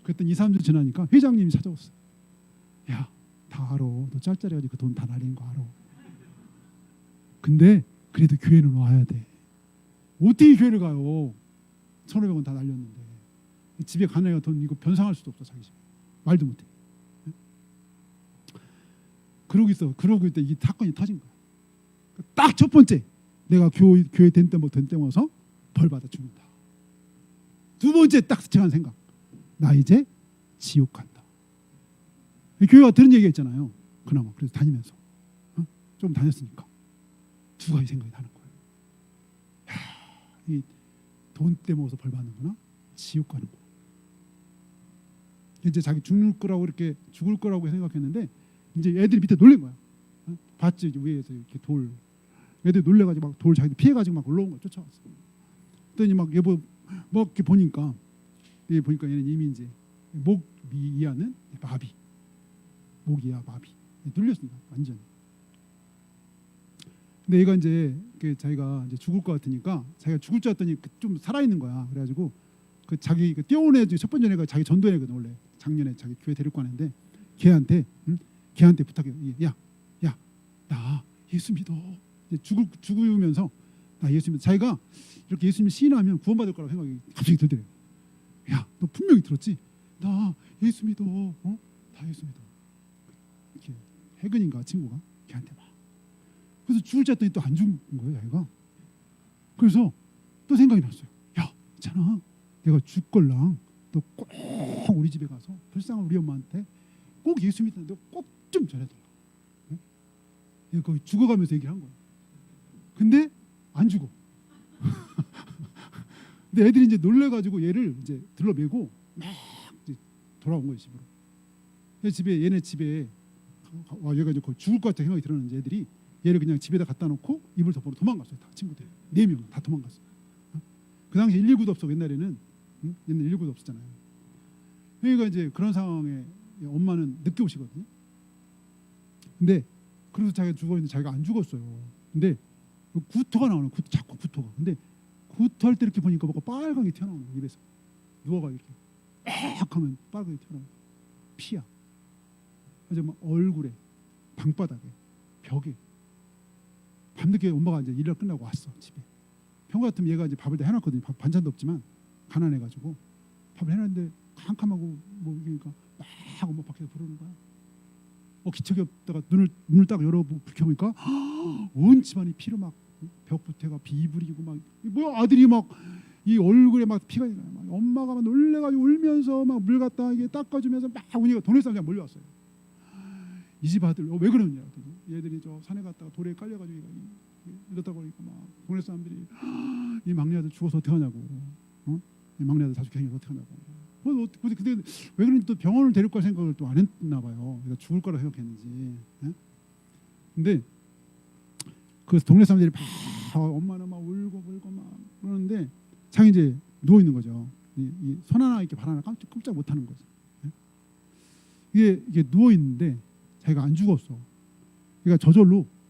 그랬더니 2, 3주 지나니까 회장님이 찾아왔어요. 야, 다 알아. 너 짤짤 해가지고 그 돈 다 날린 거 알아. 근데 그래도 교회는 와야 돼. 어떻게 교회를 가요? 1,500원 다 날렸는데. 집에 가나요? 돈 이거 변상할 수도 없어. 자기 집에. 말도 못해. 그러고 있어. 그러고 있다 이 사건이 터진 거야. 딱 첫 번째. 내가 교회 된 때 와서 벌 받아 죽는다. 두 번째 딱 스쳐간 생각. 나 이제 지옥 간다. 교회가 들은 얘기가 있잖아요. 그나마 그래서 다니면서 좀 다녔으니까 두 가지 생각이 나는 거예요. 이 돈 떼먹어서 벌 받는구나. 지옥 가는 거. 이제 자기 죽을 거라고 생각했는데 이제 애들이 밑에 놀란 거야. 봤지 위에서 이렇게 돌. 애들 놀래가지고 막 돌 자기들 피해가지고 막 올라온 거야. 쫓아왔어. 그랬더니 막 여보 뭐 이렇게 보니까 얘는 이미 이제 목 이하는 마비. 목 이하 마비. 눌렸습니다. 완전히. 근데 얘가 이제 자기가 이제 죽을 것 같으니까 자기가 죽을 줄 알았더니 좀 살아 있는 거야. 그래가지고 그 자기 뛰어온 애 첫 번째 애가 자기 전도애거든 원래. 작년에 자기 교회 데리고 가는데 걔한테 부탁해. 야, 나 예수 믿어. 죽으면서 나 예수 믿어. 자기가 이렇게 예수님 시인하면 구원받을 거라고 생각이 갑자기 들더래요. 야, 너 분명히 들었지? 나 예수 믿어. 다 예수 믿어. 이렇게 해근인가 친구가 걔한테 막. 그래서 죽을 줄 알았더니 또 안 죽은 거예요, 자기가. 그래서 또 생각이 났어요. 야, 있잖아. 내가 죽걸랑 너 꼭 우리 집에 가서 불쌍한 우리 엄마한테 꼭 예수 믿는데 꼭 좀 전해달라. 응? 거기 죽어가면서 얘기를 한 거야. 근데 안 죽어. 근데 애들이 이제 놀래가지고 얘를 이제 들러매고 막 이제 돌아온 거예요 집으로. 얘네 집에 얘가 이제 죽을 것 같은 생각이 들었는지 애들이 얘를 그냥 집에다 갖다 놓고 이불 덮어놓고 도망갔어요. 다 친구들 4명 다 도망갔어. 그 당시 119도 없어. 옛날에는 옛날 119도 없었잖아요. 그러니까 이제 그런 상황에 엄마는 늦게 오시거든요. 근데 그래서 자기가 죽어 있는데 자기가 안 죽었어요. 근데 구토가 나오는 자꾸 구토가. 근데 구토할 때 이렇게 보니까 뭐가 빨강이 튀어나오는 거야. 입에서 누워가 이렇게 막 하면 빨강이 튀어나오는 거야. 피야. 그래서 막 얼굴에 방바닥에 벽에. 밤늦게 엄마가 이제 일을 끝나고 왔어 집에. 평소 같으면 얘가 이제 밥을 다 해놨거든요. 반찬도 없지만 가난해가지고 밥을 해놨는데 캄캄하고 뭐 그러니까 막 엄마 밖에서 부르는 거야. 기척이 없다가 눈을 딱 열어 불켜보니까 온 집안이 피로 막 벽부태가 비불이고 막 뭐야 아들이 막 이 얼굴에 막 피가 나요. 막 엄마가 막 놀래가지고 울면서 막 물 갖다 이게 닦아주면서 막 우니까 동네 사람들이 몰려왔어요. 이 집 아들 왜 그러냐? 얘들이 저 산에 갔다가 돌에 깔려가지고 이렇다 보니까 막 동네 사람들이 이 막내 아들 죽어서 어떻게 하냐고, 이 막내 아들 자식 생겨서 어떻게 하냐고. 근데 왜 그런지 또 병원을 데리고 갈 생각을 또 안 했나 봐요. 그러니까 죽을 거라 생각했는지. 근데 그 동네 사람들이 막 엄마는 막 울고 막 그러는데 자기 이제 누워 있는 거죠. 이 손 하나 이렇게 발 하나 깜짝 못 하는 거죠. 이게 누워 있는데 자기가 안 죽었어. 그러니까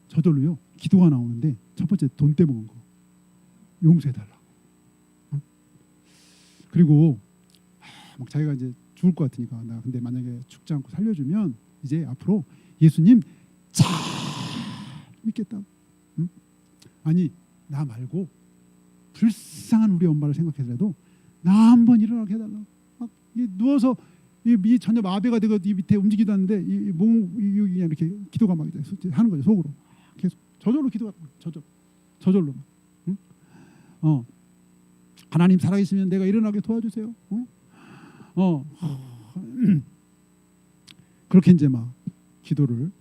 저절로요 기도가 나오는데 첫 번째 돈 떼먹은 거 용서해 달라고. 그리고 막 자기가 이제 죽을 것 같으니까 나 근데 만약에 죽지 않고 살려주면 이제 앞으로 예수님 잘 믿겠다고. 아니 나 말고 불쌍한 우리 엄마를 생각해서라도 나 한번 일어나게 해달라고. 막 누워서 이 전혀 마비가 되고 이 밑에 움직이도 않는데 이몸 이렇게 기도가 막 하는 거죠. 속으로 계속 저절로 기도가 저절로. 하나님 살아계시면 내가 일어나게 도와주세요. 그렇게 이제 막 기도를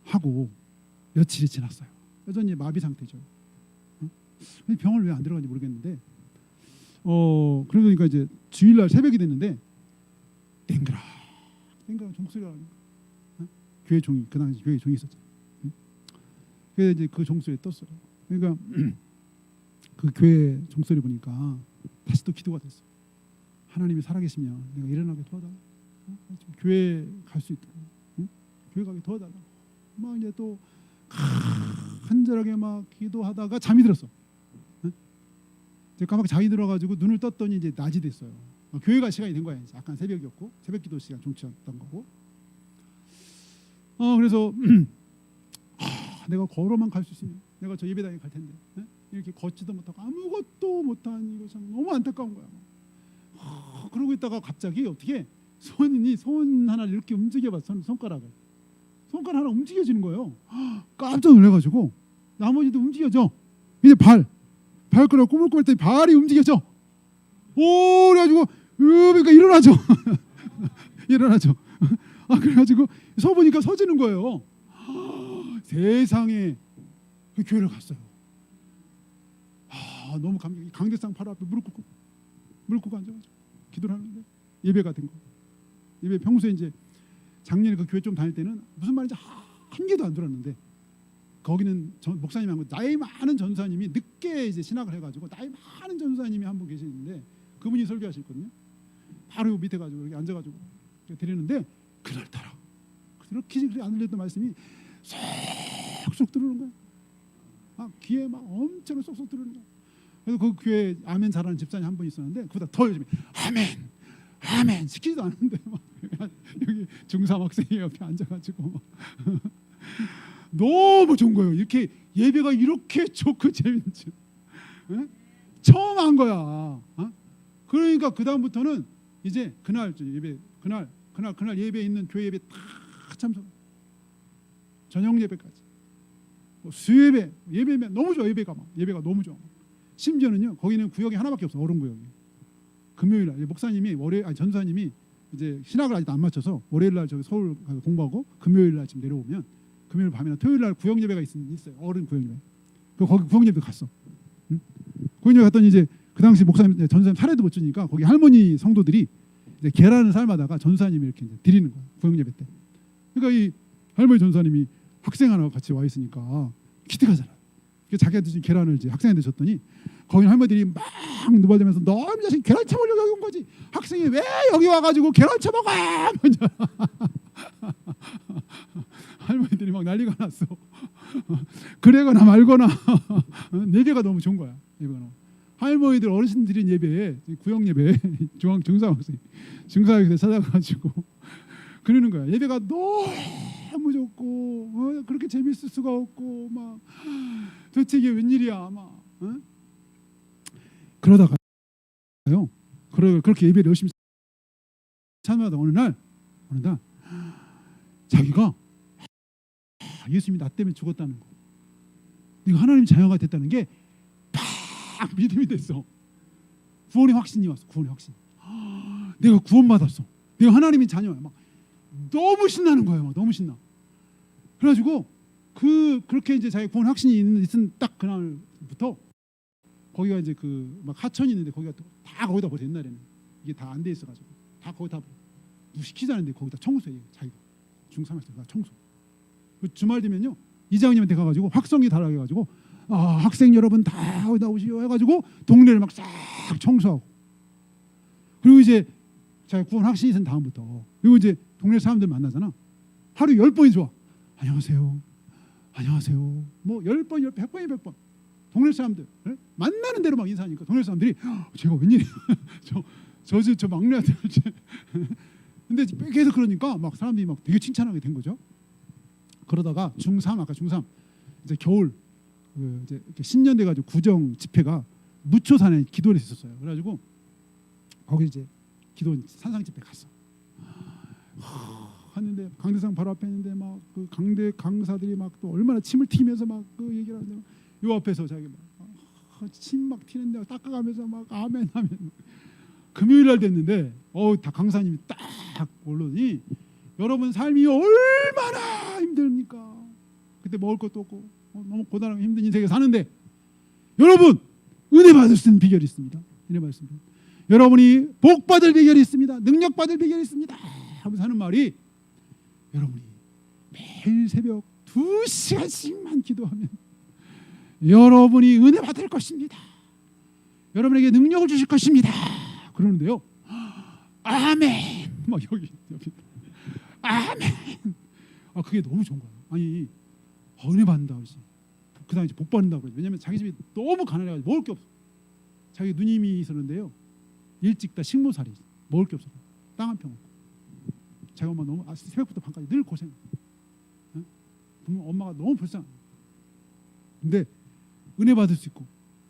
하고 며칠이 지났어요. 여전히 마비 상태죠. 병원을 왜 안 들어간지 모르겠는데 그러니까 이제 주일날 새벽이 됐는데 땡그라 종소리가 교회 종이 그 당시 교회 종이 있었죠. 그래서 이제 그 종소리에 떴어요. 그러니까 그 교회 종소리 보니까 다시 또 기도가 됐어요. 하나님이 살아계시면 내가 일어나게 도와달라. 교회 갈 수 있도록 교회 가게 도와달라. 막 이제 또 간절하게 막 기도하다가 잠이 들었어. 까맣게 잠이 들어가지고 눈을 떴더니 이제 낮이 됐어요. 교회 갈 시간이 된 거야. 이제 약간 새벽이었고 새벽 기도 시간 종치였던 거고. 그래서 내가 걸어만 갈 수 있으면 내가 저 예배당에 갈 텐데 이렇게 걷지도 못하고 아무것도 못한 이거 참 너무 안타까운 거야. 그러고 있다가 갑자기 어떻게 손 하나를 이렇게 움직여봤어. 손가락을 손가락 하나 움직여지는 거예요. 깜짝 놀래가지고 나머지도 움직여져. 이제 발가락 꾸물꾸물 때 발이 움직여져. 오 그래가지고 그러니까 일어나죠. 일어나죠. 그래가지고 서 보니까 서지는 거예요. 세상에 그 교회를 갔어요. 너무 감격이 강대상 바로 앞에 무릎 꿇고 앉아가지고 기도를 하는데 예배가 된 거. 예배 평소에 이제 작년에 그 교회 좀 다닐 때는 무슨 말인지 한 개도 안 들었는데 거기는 목사님이 한 거 나이 많은 전사님이 늦게 이제 신학을 해가지고 나이 많은 전사님이 한 분 계시는데 그분이 설교하셨거든요. 바로 밑에 가지고 이렇게 앉아가지고 드리는데 그날따라 그렇게 안 들렸던 말씀이 쏙쏙 들어오는 거야. 귀에 막 엄청 쏙쏙 들어오는 거야. 그래서 그 교회 아멘 잘하는 집사님 한 분 있었는데 그보다 더 열심히 아멘 시키지도 않는데 막 여기 중3 학생이 옆에 앉아가지고 막 너무 좋은 거예요. 이렇게 예배가 이렇게 좋고 재밌는지 처음 한 거야. 그러니까 그 다음부터는 이제 그날 예배 그날 예배 있는 교회 예배 다 참석. 저녁 예배까지. 수예배 예배면 너무 좋아. 예배가 너무 좋아. 심지어는요 거기는 구역이 하나밖에 없어. 어른 구역이. 금요일날 목사님이 전사님이 이제 신학을 아직 안 마쳐서 월요일날 저기 서울 가서 공부하고 금요일날 지금 내려오면 금요일 밤이나 토요일날 구역 예배가 있어요. 어른 구역 예배. 거기 구역 예배 갔어. 구역 예배 갔더니 이제 그 당시 목사님 전사님 사례도 못 주니까 거기 할머니 성도들이 이제 계란을 삶아다가 전사님이 이렇게 이제 드리는 거야. 구역 예배 때. 그러니까 이 할머니 전사님이 학생 하나 같이 와 있으니까 기특하잖아. 자기한테 준 계란을 이제 학생한테 줬더니 거기 할머니들이 막 누발대면서 너 이 자식 계란 쳐먹으려고 여기 온 거지. 학생이 왜 여기 와가지고 계란 쳐먹어? 할머니들이 막 난리가 났어. 그래거나 말거나 예배가 너무 좋은 거야. 예배가 너무. 할머니들 어르신들인 예배에 구역 예배 중사학생 찾아가지고 그러는 거야. 예배가 너무 좋고 그렇게 재밌을 수가 없고 막 도대체 이게 웬일이야 막 그러다가요. 그렇게 예배를 열심히 찬양하다 어느 날 자기가 예수님이 나 때문에 죽었다는 거, 내가 하나님 자녀가 됐다는 게 팍 믿음이 됐어. 구원의 확신이 왔어. 구원의 확신. 내가 구원받았어. 내가 하나님의 자녀야. 막 너무 신나는 거예요. 막 너무 신나. 그래가지고 그렇게 이제 자기 구원 확신이 있은 딱 그날부터 거기가 이제 그 막 하천이 있는데 거기가 다 거기다 버려. 옛날에는 이게 다 안 돼 있어가지고 다 거기다 누구 시키지 않는데 거기다 청소해. 자기가 중3할 때 청소. 그 주말 되면요 이장님한테 가가지고 확성기 달라고 해가지고 학생 여러분 다 나오시오 해가지고 동네를 막 싹 청소하고, 그리고 이제 자기 구원 확신이 있은 다음부터, 그리고 이제 동네 사람들 만나잖아. 하루 10번이 좋아. 안녕하세요. 안녕하세요. 뭐 10번, 100번이 100번. 동네 사람들 만나는 대로 막 인사하니까 동네 사람들이 제가 웬일이에요. 저 막내 아들. 근데 계속 그러니까 막 사람들이 막 되게 칭찬하게 된 거죠. 그러다가 중3, 아까 중3 이제 겨울 이제 신년 돼가지고 구정 집회가 무초산에 기도를 했었어요. 그래가지고 거기 이제 기도 산상 집회 갔어. 하는데 강대상 바로 앞에 있는데 막 그 강대 강사들이 막 또 얼마나 침을 튀면서 막 그 얘기를 하는데 요 앞에서 자기 막 침 막 튀는데 닦아가면서 막 아멘 아멘. 금요일 날 됐는데 다 강사님이 딱 올라오니 여러분 삶이 얼마나 힘듭니까? 그때 먹을 것도 없고 너무 고단하고 힘든 인생에 사는데 여러분 은혜 받을 수 있는 비결이 있습니다. 은혜 받을 수 있는 비결. 여러분이 복 받을 비결이 있습니다. 능력 받을 비결이 있습니다. 하면서 하는 말이, 여러분이 매일 새벽 2시간씩만 기도하면 여러분이 은혜 받을 것입니다. 여러분에게 능력을 주실 것입니다. 그러는데요. 아멘. 막 여기 아멘. 그게 너무 좋은 거예요. 아니 은혜 받는다 그러지. 그다음에 이제 복 받는다 그러지. 왜냐하면 자기 집이 너무 가난해가지고 먹을 게 없어. 자기 누님이 있었는데요. 일찍 다 식모살이, 먹을 게 없어. 땅 한 평 없고. 자기 엄마 너무 새벽부터 밤까지 늘 고생. 보면 엄마가 너무 불쌍해. 근데 은혜 받을 수 있고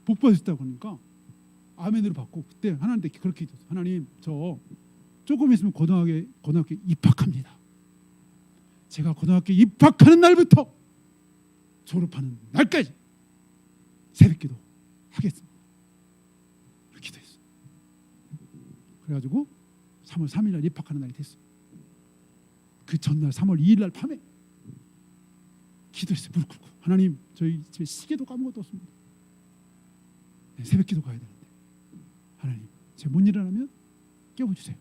복 받을 수 있다고 하니까 아멘으로 받고, 그때 하나님께 그렇게 기도했어요. 하나님, 저 조금 있으면 고등학교 입학합니다. 제가 고등학교 입학하는 날부터 졸업하는 날까지 새벽기도 하겠습니다. 그렇게 기도했어요. 그래가지고 3월 3일 날 입학하는 날이 됐어요. 그 전날 3월 2일 날 밤에 기도했어요. 무릎 꿇고, 하나님, 저희 집에 시계도 까먹어도 없습니다. 새벽기도 가야 되는데 하나님, 제가 못 일어나면 깨워주세요.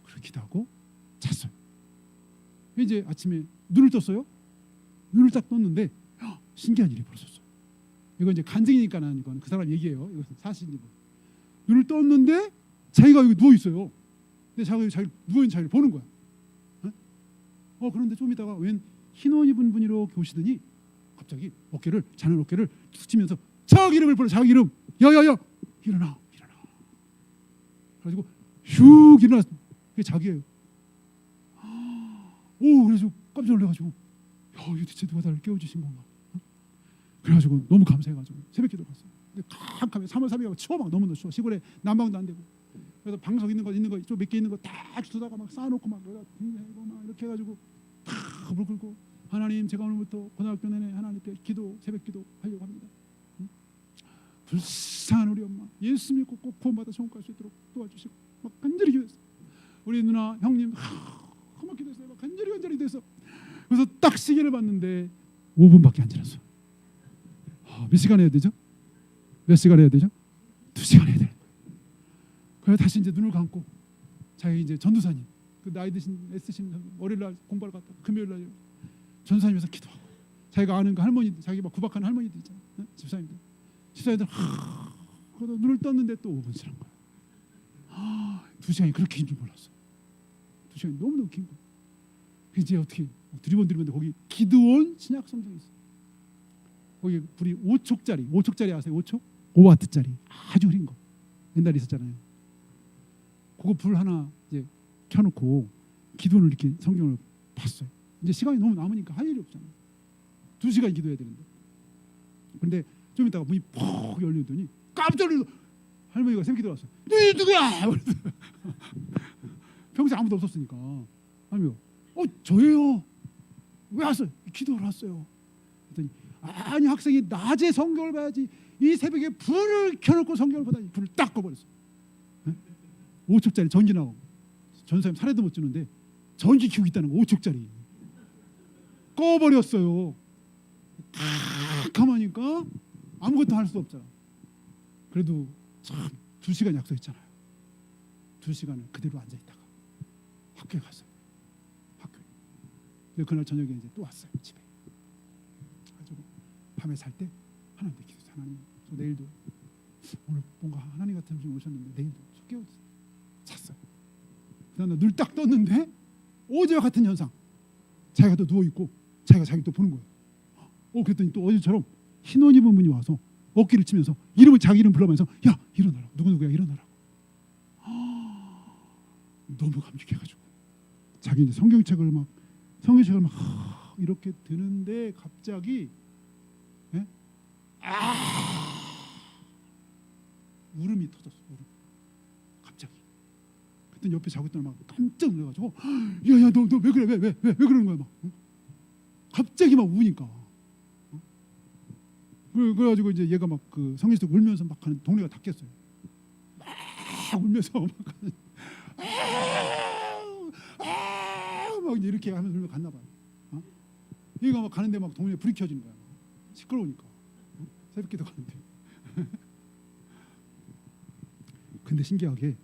그렇게 기도하고 잤어요. 이제 아침에 눈을 떴어요. 눈을 딱 떴는데 신기한 일이 벌어졌어요. 이건 이제 간증이니까는 이건 그 사람 얘기예요. 이건 사실이고. 눈을 떴는데 자기가 여기 누워 있어요. 근데 자기 누워 있는 자기를 보는 거야. 그런데 좀 있다가 웬 흰 옷 입은 분이 이렇게 오시더니 갑자기 자는 어깨를 툭 치면서 자기 이름을 불러. 자기 이름. 야야야, 일어나. 그래가지고 슉 일어났어. 그게 자기예요. 그래서 깜짝 놀라가지고, 이거 대체 누가 나를 깨워주신 건가? 그래가지고 너무 감사해가지고 새벽기도 갔어요. 근데 캄캄해. 3월 3일에 추워, 막 너무 추워. 시골에 난방도 안 되고. 그래서 방석 있는 거 좀 몇 개 있는 거 다 주다가 막 쌓아놓고 막 이렇게 해가지고 다 불 끓고, 하나님, 제가 오늘부터 고등학교 내내 하나님께 새벽기도 하려고 합니다. 불쌍한 우리 엄마, 예수 믿고 꼭 구원받아 천국 갈 수 있도록 도와주시고 막 간절히 기도했어요. 우리 누나, 형님 막 기도했어요. 막 간절히 기도했어. 그래서 딱 시계를 봤는데 5분밖에 안 지났어요. 몇 시간 해야 되죠? 몇 시간 해야 되죠? 2시간 해야 돼요. 그래서 다시 이제 눈을 감고, 자기 이제 전도사님, 그 나이 드신 애쓰신 월요일 날 공부하러 갔다 금요일 날 전도사님에서 기도하고, 자기가 아는 그 할머니, 자기 막 구박하는 할머니들 있잖아, 집사님들 눈을 떴는데 또 5분 지난 거야. 2시간이 그렇게 긴 줄 몰랐어. 2시간이 너무너무 긴 거야. 이제 어떻게 드리번데 거기 기드온 신약 성경이 있어. 거기 불이 5촉짜리 아세요? 5촉? 5와트짜리 아주 흐린 거 옛날에 있었잖아요. 그거 불 하나 이제 켜놓고 기도를 이렇게 성경을 봤어요. 이제 시간이 너무 남으니까 할 일이 없잖아요. 2시간 기도해야 되는데. 근데 좀 이따가 문이 퍽 열리더니 깜짝 놀라서 할머니가 새벽에 들어왔어요. 누구야? 평소에 아무도 없었으니까 할머니가 저예요. 왜 왔어요? 기도를 왔어요. 그랬더니 아니 학생이 낮에 성경을 봐야지 이 새벽에 불을 켜놓고 성경을 보다니 불을 딱 꺼버렸어. 5척짜리 전기 나오고 전사님 살에도 못 주는데 전기 키우고 있다는 거 5척짜리 꺼버렸어요. 가만히니까 아무것도 할 수 없잖아. 그래도 참 2시간 약속했잖아요. 2시간을 그대로 앉아있다가 학교에 갔어요. 학교에. 그날 저녁에 이제 또 왔어요. 집에. 가지고 밤에 살 때 하나님께 기도했어요. 하나님, 저 내일도 오늘 뭔가 하나님 같은 분이 오셨는데 내일도 깨웠어요. 잤어요. 그다음 날 눈을 딱 떴는데 어제와 같은 현상. 자기가 또 누워 있고 자기 또 보는 거예요. 그랬더니 또 어제처럼 흰 옷 입은 분이 와서 어깨를 치면서 자기 이름 불러면서 야 일어나라. 누구야 일어나라고. 너무 감격해가지고 자기 이제 성경책을 막 이렇게 드는데 갑자기 울음이 터졌어. 울음. 갑자기. 그때 옆에 자고 있던 막 깜짝 놀라가지고 야야 너 왜 그래 왜 그러는 거야 막. 갑자기 막 우니까. 그래가지고 이제 얘가 막 그 성경책 울면서 막 하는 동네가 다 깼어요. 막 울면서 막 이렇게 하면서 갔나 봐요. 얘가 막 가는데 막 동네에 불이 켜지는 거야. 시끄러우니까. 새벽기도 가는데. 근데 신기하게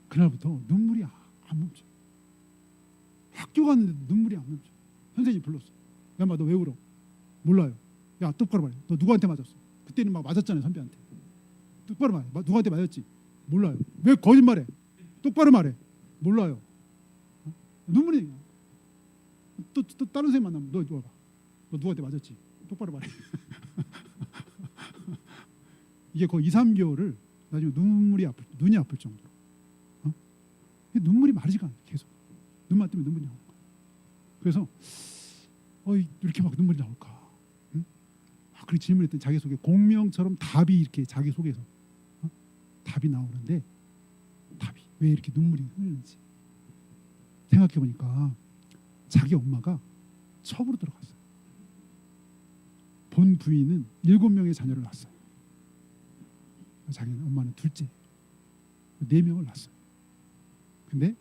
그날부터 눈물이 안 멈춰. 학교 갔는데 눈물이 안 멈춰. 선생님이 불렀어. 야, 너 왜 울어? 몰라요. 야, 똑바로 말해. 너 누구한테 맞았어? 그때는 막 맞았잖아요, 선배한테. 똑바로 말해. 누구한테 맞았지? 몰라요. 왜 거짓말해? 똑바로 말해. 몰라요. 눈물이. 또 다른 선생님 만나면 너 와봐. 너 누구한테 맞았지? 똑바로 말해. 이게 거의 2, 3개월을 나중에 눈이 아플 정도로. 눈물이 마르지가 않아. 계속. 눈만 뜨면 눈물이 나올까. 그래서 이렇게 막 눈물이 나올까. 그렇게 질문했더니 자기 속에 공명처럼 답이 이렇게 자기 속에서 답이 나오는데 답이 왜 이렇게 눈물이 흐르는지 생각해 보니까 자기 엄마가 첩으로 들어갔어요. 본 부인은 7명의 자녀를 낳았어요. 자기는 엄마는 둘째 4명을 낳았어요. 근데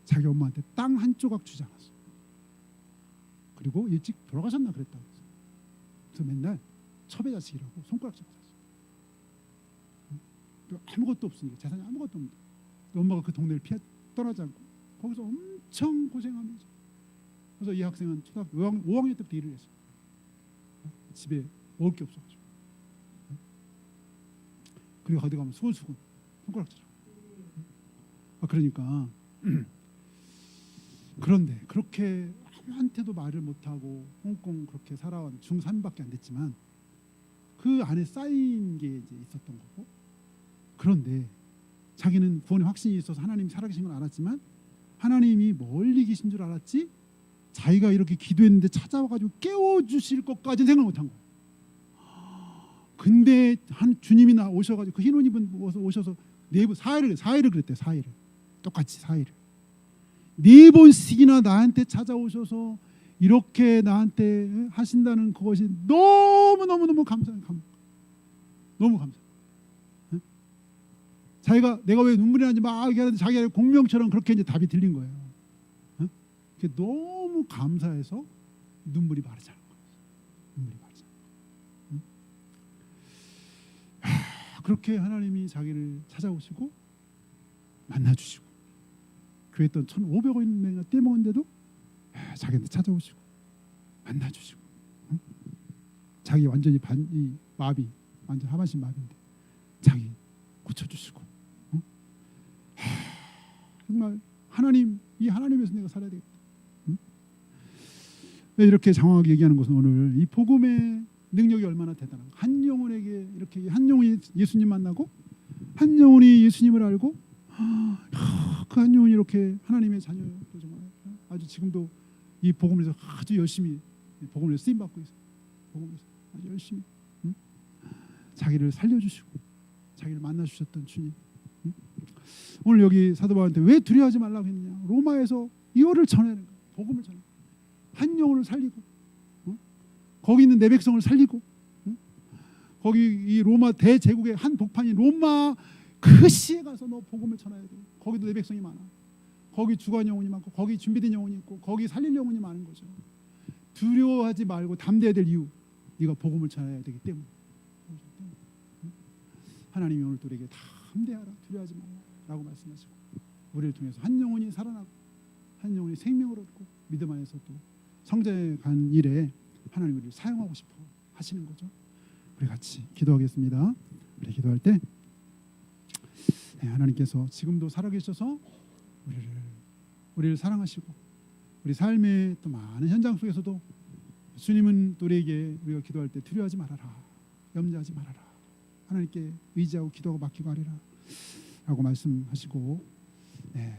자기 엄마한테 땅 한 조각 주지 않았어요. 그리고 일찍 돌아가셨나 그랬다고. 그래서 맨날 첩의 자식이라고 손가락 잡고 샀어요. 아무것도 없으니까 재산이 아무것도 없는데 엄마가 그 동네를 떠나지 않고 거기서 엄청 고생하면서 그래서 이 학생은 초등학교 5학년 때부터 일을 했어요. 집에 먹을 게 없어가지고. 그리고 어디 가면 수건수건 손가락질하고. 그러니까 그런데 그렇게 아무한테도 말을 못하고 꽁꽁 그렇게 살아온 중3밖에 안 됐지만 그 안에 쌓인 게 이제 있었던 거고. 그런데 자기는 구원의 확신이 있어서 하나님이 살아계신 건 알았지만 하나님이 멀리 계신 줄 알았지 자기가 이렇게 기도했는데 찾아와가지고 깨워주실 것까지는 생각 못한 거예요. 근데 주님이 오셔가지고 그 흰옷 입은 오셔서 4일을 그랬대요. 4일을 똑같이 4일을 4번씩이나 나한테 찾아오셔서 이렇게 나한테 하신다는 그것이 너무 감사해요. 너무 감사. 자기가 내가 왜 눈물이 나는지 막 얘기하는데 자기가 공명처럼 그렇게 이제 답이 들린 거예요. 너무 감사해서 눈물이 마르지 않은 거예요. 눈물이 마르지 않은 거예요. 그렇게 하나님이 자기를 찾아오시고 만나주시고 교회 있던 1,500원이나 떼먹었는데도 자기한테 찾아오시고 만나주시고 자기 완전히 이 마비 완전 하반신 마비인데 자기 고쳐주시고 정말 이 하나님에서 내가 살아야 되겠다. 이렇게 장황하게 얘기하는 것은 오늘 이 복음의 능력이 얼마나 대단한 한 영혼에게 이렇게 한 영혼이 예수님 만나고 한 영혼이 예수님을 알고 그 한 영혼이 이렇게 하나님의 자녀예요. 정말 아주 지금도 이 복음에서 아주 열심히 복음을 쓰임 받고 있어요. 복음에서 아주 열심히 자기를 살려주시고 자기를 만나 주셨던 주님. 응? 오늘 여기 사도 바울한테 왜 두려워하지 말라고 했느냐? 로마에서 이거를 전하는 거야. 복음을 전해. 한 영혼을 살리고, 거기 있는 내 백성을 살리고, 거기 이 로마 대제국의 한 복판인 로마 그 시에 가서 너 복음을 전해야 돼. 거기도 내 백성이 많아. 거기 주관 영혼이 많고, 거기 준비된 영혼이 있고, 거기 살릴 영혼이 많은 거죠. 두려워하지 말고 담대해야 될 이유, 네가 복음을 전해야 되기 때문에. 하나님이 오늘 우리에게 담대하라, 두려워하지 말라라고 말씀하시고, 우리를 통해서 한 영혼이 살아나고 한 영혼이 생명을 얻고 믿음 안에서 또 성장해 간 일에 하나님 우리를 사용하고 싶어 하시는 거죠. 우리 같이 기도하겠습니다. 우리 기도할 때 하나님께서 지금도 살아계셔서 우리를 사랑하시고, 우리 삶의 또 많은 현장 속에서도 주님은 우리에게 우리가 기도할 때 두려워하지 말아라, 염려하지 말아라, 하나님께 의지하고 기도하고 맡기고 하리라 라고 말씀하시고,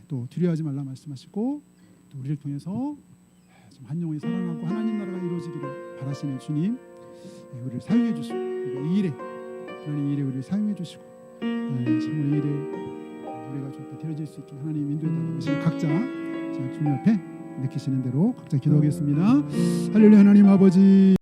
또 두려워하지 말라 말씀하시고, 또 우리를 통해서 좀 한 영혼이 살아나고 하나님 나라가 이루어지기를 바라시는 주님, 우리를 사용해 주시고, 이 일에 하나님 이 일에 우리를 사용해 주시고, 정말 이 일에 우리가 좋게 되어질 수 있게 하나님 인도해 달라고 하시는 각자 주님 앞에 느끼시는 대로 각자 기도하겠습니다. 할렐루야. 하나님 아버지,